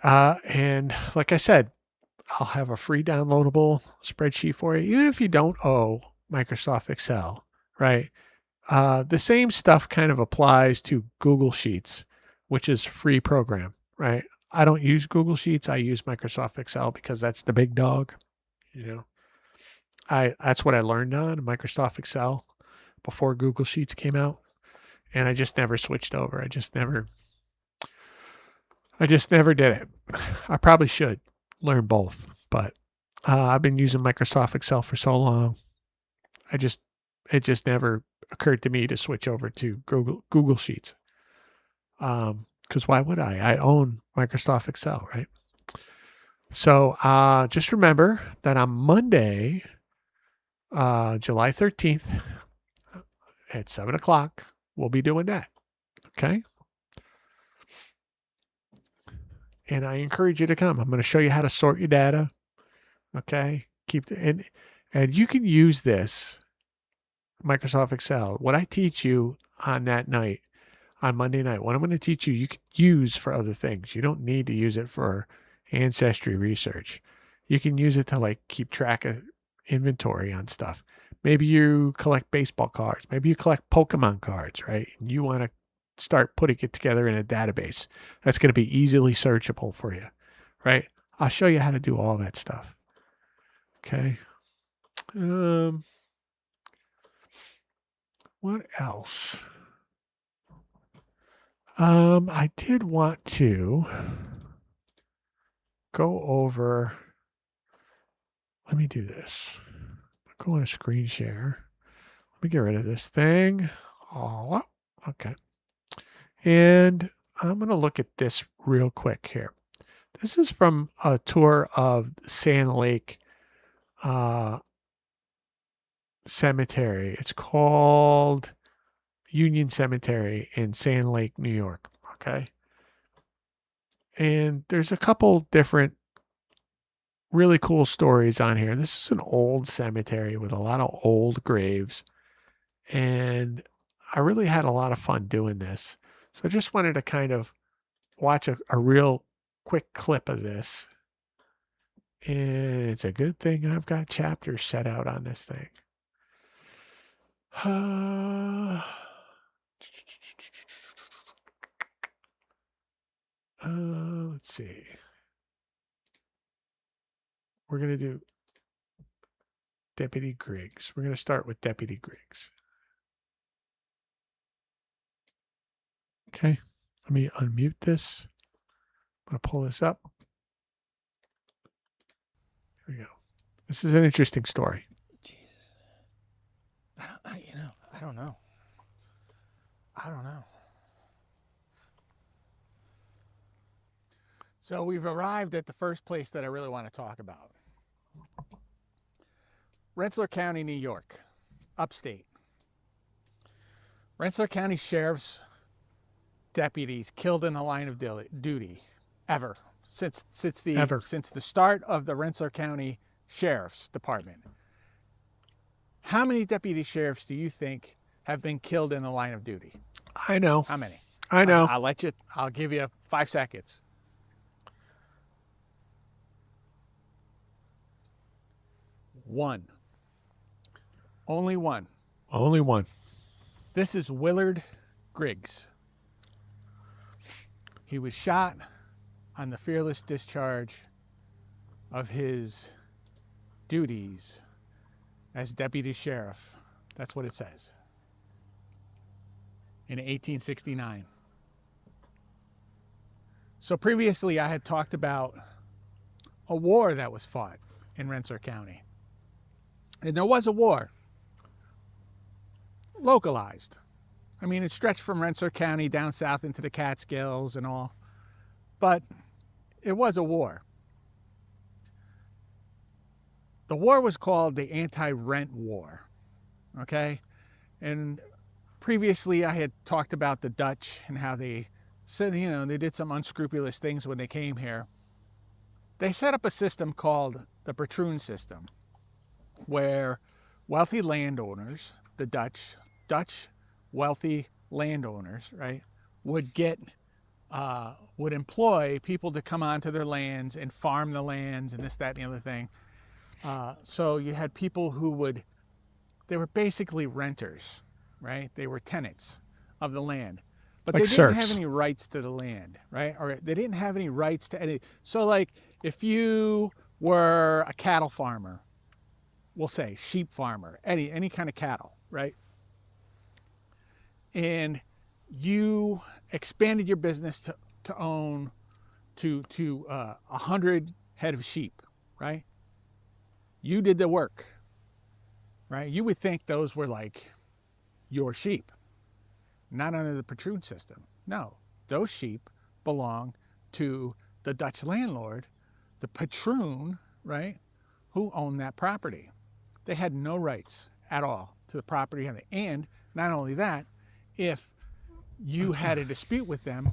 And like I said, I'll have a free downloadable spreadsheet for you, even if you don't owe Microsoft Excel, right? The same stuff kind of applies to Google Sheets, which is free program, right? I don't use Google Sheets. I use Microsoft Excel because that's the big dog. You know, that's what I learned on Microsoft Excel before Google Sheets came out, and I just never switched over. I just never did it. I probably should learn both, but I've been using Microsoft Excel for so long. It just never occurred to me to switch over to Google Sheets. Because why would I? I own Microsoft Excel, right? So just remember that on Monday, July 13th at 7:00, we'll be doing that. Okay. And I encourage you to come. I'm going to show you how to sort your data. Okay. And you can use this Microsoft Excel. What I teach you on that night, on Monday night, what I'm going to teach you, you can use for other things. You don't need to use it for ancestry research. You can use it to like keep track of inventory on stuff. Maybe you collect baseball cards. Maybe you collect Pokemon cards, right? And you want to start putting it together in a database that's going to be easily searchable for you, right? I'll show you how to do all that stuff. Okay. What else? I did want to go over. Let me do this. Go on a screen share. Let me get rid of this thing. Oh, okay. And I'm going to look at this real quick here. This is from a tour of Sand Lake Cemetery. It's called Union Cemetery in Sand Lake, New York. Okay. And there's a couple different really cool stories on here. This is an old cemetery with a lot of old graves. And I really had a lot of fun doing this. So I just wanted to kind of watch a real quick clip of this. And it's a good thing I've got chapters set out on this thing. Let's see. We're going to do Deputy Griggs. We're going to start with Deputy Griggs. Okay. Let me unmute this. I'm going to pull this up. Here we go. This is an interesting story. Jesus. I don't know. I don't know. So we've arrived at the first place that I really want to talk about. Rensselaer County, New York, upstate. Rensselaer County Sheriff's deputies killed in the line of duty ever since the start of the Rensselaer County Sheriff's Department. How many deputy sheriffs do you think have been killed in the line of duty? I know. How many? I know. I'll give you 5 seconds. 1. Only 1. Only 1. This is Willard Griggs. He was shot on the fearless discharge of his duties as deputy sheriff. That's what it says. In 1869. So previously I had talked about a war that was fought in Rensselaer County. And there was a war. Localized. I mean, it stretched from Rensselaer County down south into the Catskills and all. But it was a war. The war was called the Anti-Rent War. Okay? And previously I had talked about the Dutch and how they said, they did some unscrupulous things when they came here. They set up a system called the patroon system, where wealthy landowners, the Dutch wealthy landowners, right, would employ people to come onto their lands and farm the lands and this, that, and the other thing. So you had people who they were basically renters, right? They were tenants of the land, but like they didn't serfs. have any rights to the land, right? Or they didn't have any rights to any. So like if you were a cattle farmer, we'll say sheep farmer, any kind of cattle, right? And you expanded your business to own to 100 head of sheep, right? You did the work, right? You would think those were like your sheep, not under the patroon system. No, those sheep belong to the Dutch landlord, the patroon, right, who owned that property. They had no rights at all to the property. And not only that, if you had a dispute with them,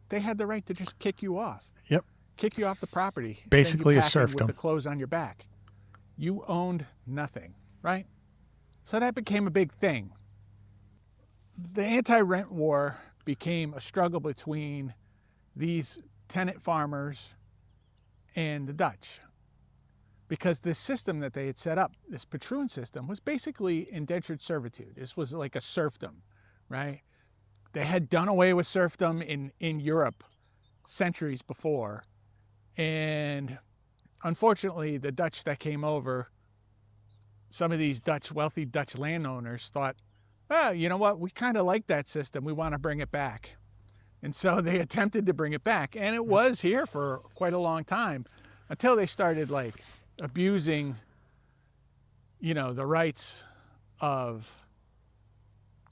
they had the right to just kick you off. Yep. Kick you off the property. Basically a send you packing serfdom. with the clothes on your back. You owned nothing, right? So that became a big thing. The anti-rent war became a struggle between these tenant farmers and the Dutch, because this system that they had set up, this patroon system, was basically indentured servitude. This was like a serfdom, right? They had done away with serfdom in Europe centuries before. And unfortunately, the Dutch that came over, some of these wealthy Dutch landowners thought, well, you know what? We kind of like that system. We want to bring it back. And so they attempted to bring it back. And it was here for quite a long time until they started like abusing, the rights of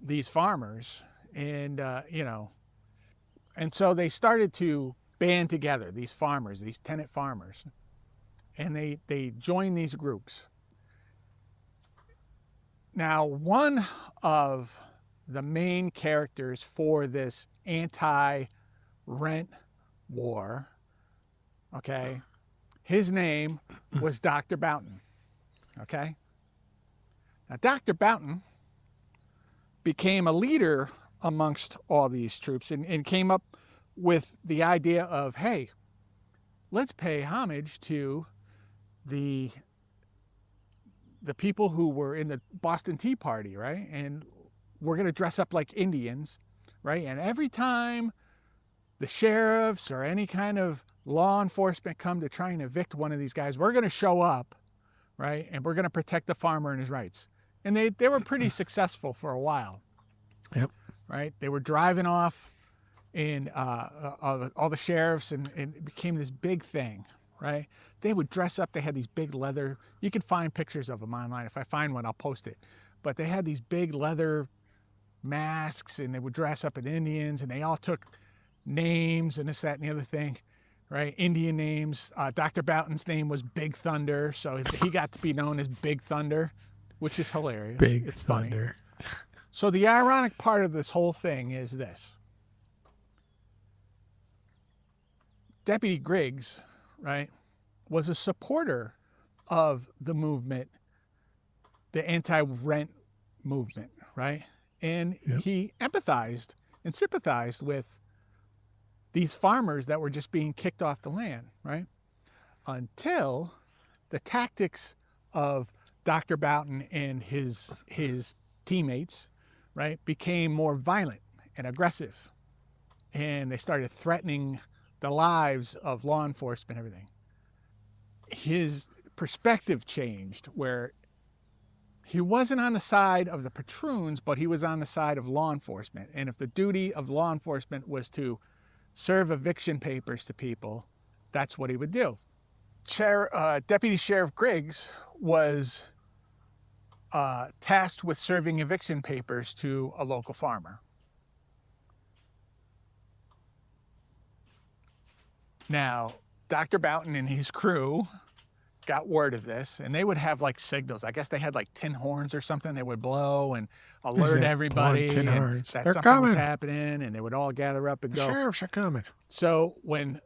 these farmers. And, and so they started to band together, these farmers, these tenant farmers. And they joined these groups. Now, one of the main characters for this anti-rent war, okay, his name was Dr. Boughton, okay? Now, Dr. Boughton became a leader amongst all these troops and came up with the idea of, hey, let's pay homage to the people who were in the Boston Tea Party, right? And we're going to dress up like Indians, right? And every time the sheriffs or any kind of law enforcement come to try and evict one of these guys, we're going to show up, right? And we're going to protect the farmer and his rights. And they were pretty successful for a while. Yep. Right? They were driving off and all the sheriffs, and it became this big thing, right? They would dress up. They had these big leather. You can find pictures of them online. If I find one, I'll post it. But they had these big leather masks, and they would dress up as Indians, and they all took names and this, that, and the other thing, right? Indian names. Dr. Boughton's name was Big Thunder, so he got to be known as Big Thunder, which is hilarious. It's Thunder. Funny. So the ironic part of this whole thing is this. Deputy Griggs, right, was a supporter of the movement, the anti-rent movement, right? And he empathized and sympathized with these farmers that were just being kicked off the land, right? Until the tactics of Dr. Boughton and his teammates, right, became more violent and aggressive. And they started threatening the lives of law enforcement and everything. His perspective changed, where he wasn't on the side of the patroons, but he was on the side of law enforcement. And if the duty of law enforcement was to serve eviction papers to people, that's what he would do. Deputy Sheriff Griggs was tasked with serving eviction papers to a local farmer. Now, Dr. Boughton and his crew got word of this, and they would have like signals. I guess they had like tin horns or something they would blow and alert everybody tin and horns. that They're something was coming. happening, and they would all gather up and The go. sheriffs are coming. So when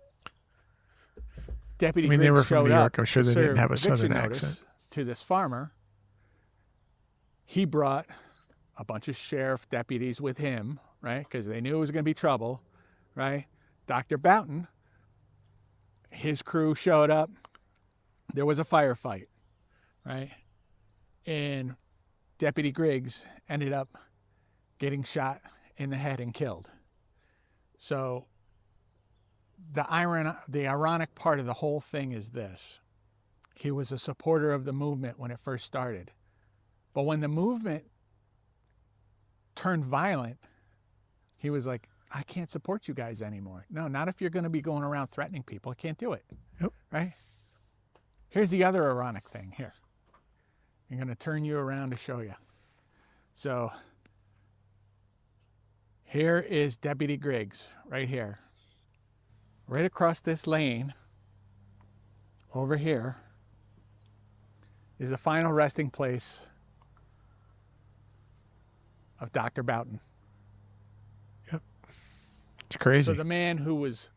Deputy I mean, they Griggs were from showed New York. up I'm sure to they didn't serve have a eviction southern notice accent. to this farmer, he brought a bunch of sheriff deputies with him, right? Because they knew it was going to be trouble, right? Dr. Boughton, his crew showed up. There was a firefight, right? And Deputy Griggs ended up getting shot in the head and killed. So the ironic part of the whole thing is this. He was a supporter of the movement when it first started. But when the movement turned violent, he was like, I can't support you guys anymore. No, not if you're going to be going around threatening people. I can't do it. Yep. Right? Here's the other ironic thing here. I'm going to turn you around to show you. So here is Deputy Griggs right here. Right across this lane over here is the final resting place of Dr. Boughton. It's crazy. So the man who was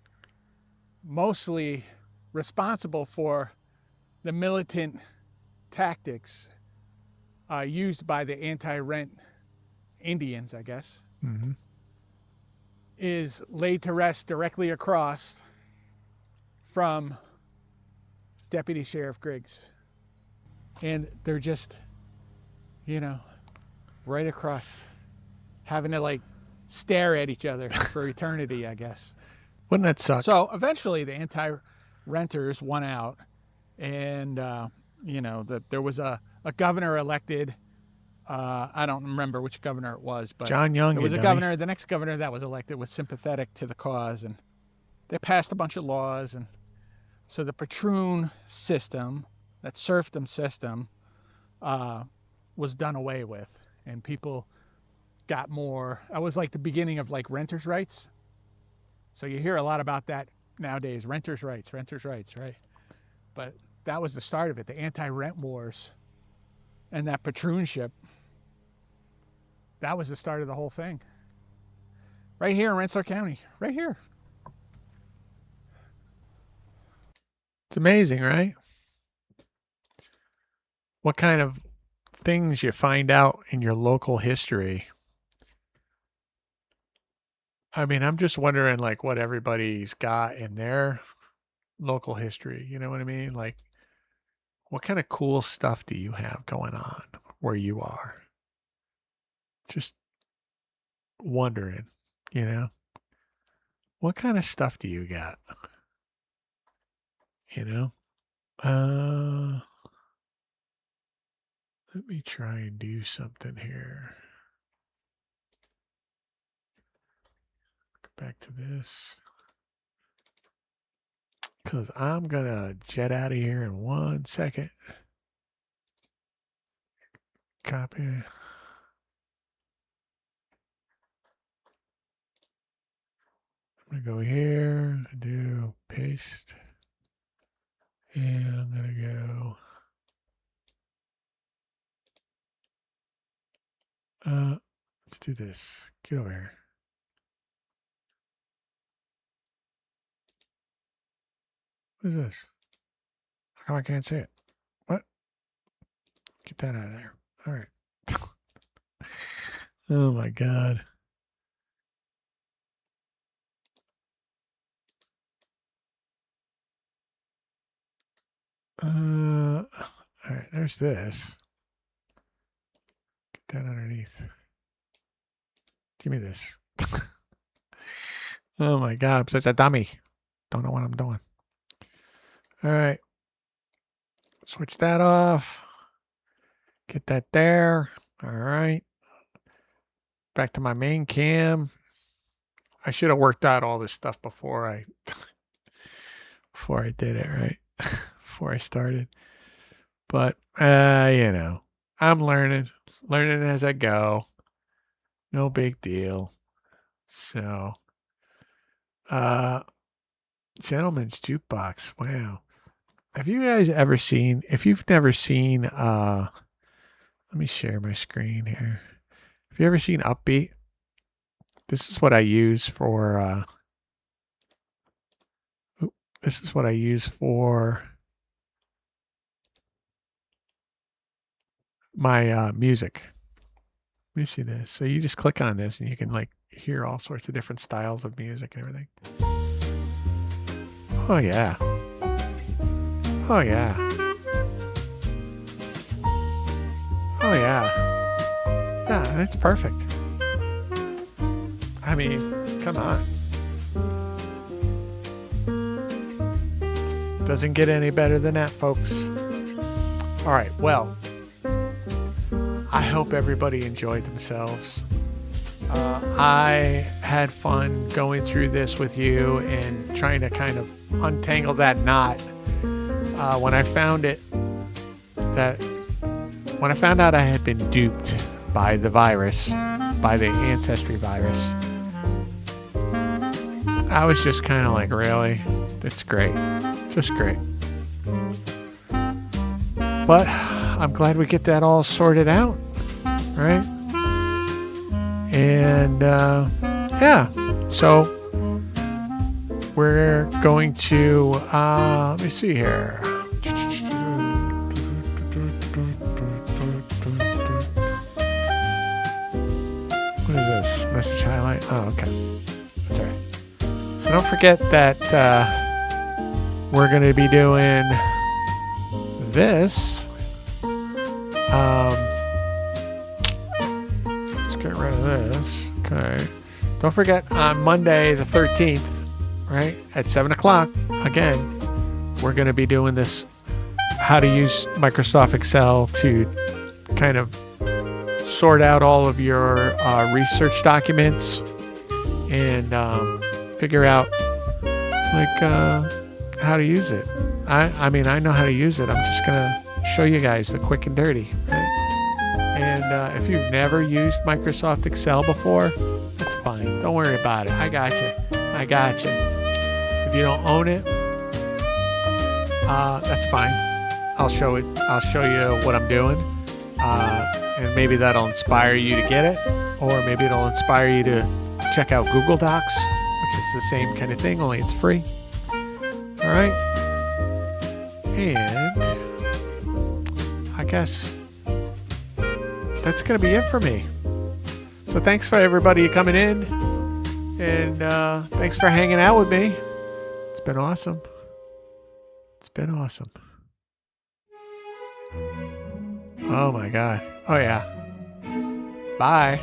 mostly responsible for the militant tactics used by the anti-rent Indians, I guess, is laid to rest directly across from Deputy Sheriff Griggs. And they're just, right across, having to like stare at each other for eternity, I guess. Wouldn't that suck? So eventually the anti-renters won out, and there was a governor elected. I don't remember which governor it was, but John Young. there was a governor. The next governor that was elected was sympathetic to the cause, and they passed a bunch of laws, and so the patroon system, that serfdom system, was done away with, and people got more. That was like the beginning of like renters' rights. So you hear a lot about that nowadays, renters' rights, right? But that was the start of it, the anti-rent wars and that patroonship. That was the start of the whole thing. Right here in Rensselaer County, right here. It's amazing, right? What kind of things you find out in your local history. I mean, I'm just wondering like what everybody's got in their local history. You know what I mean? Like, what kind of cool stuff do you have going on where you are? Just wondering, what kind of stuff do you got? Let me try and do something here. Go back to this. because I'm going to jet out of here in 1 second. Copy. I'm going to go here, do paste, and I'm going to go let's do this. Get over here. What is this? How come I can't see it? What? Get that out of there. All right. Oh my God. All right, there's this. Get that underneath. Give me this. Oh my God, I'm such a dummy. Don't know what I'm doing. All right. Switch that off. Get that there. All right. Back to my main cam. I should have worked out all this stuff before I did it, right? Before I started. But you know, I'm learning as I go. No big deal. So Gentleman's Jukebox. Wow. Have you guys ever seen, if you've never seen let me share my screen here. Have you ever seen Upbeat? This is what I use for my music. Let me see this. So you just click on this and you can like hear all sorts of different styles of music and everything. Oh yeah. Oh yeah. Oh yeah. Yeah, that's perfect. I mean, come on. Doesn't get any better than that, folks. All right, well, I hope everybody enjoyed themselves. I had fun going through this with you and trying to kind of untangle that knot. When I found out I had been duped by the virus, by the Ancestry virus, I was just kind of like, really? That's great. Just great. But I'm glad we get that all sorted out, right? And yeah, so we're going to, let me see here. What is this? Message highlight? Oh, okay. That's all right. So don't forget that we're going to be doing this. Let's get rid of this. Okay. Don't forget on Monday the 13th, right, at 7 o'clock, again, we're going to be doing this, how to use Microsoft Excel to kind of sort out all of your research documents and figure out like how to use it. I mean, I know how to use it. I'm just going to show you guys the quick and dirty, right? And if you've never used Microsoft Excel before, that's fine. Don't worry about it. I got you. If you don't own it, that's fine. I'll show you what I'm doing. And maybe that'll inspire you to get it. Or maybe it'll inspire you to check out Google Docs, which is the same kind of thing, only it's free. All right. And I guess that's going to be it for me. So thanks for everybody coming in. And thanks for hanging out with me. It's been awesome. Oh my God. Oh yeah. Bye.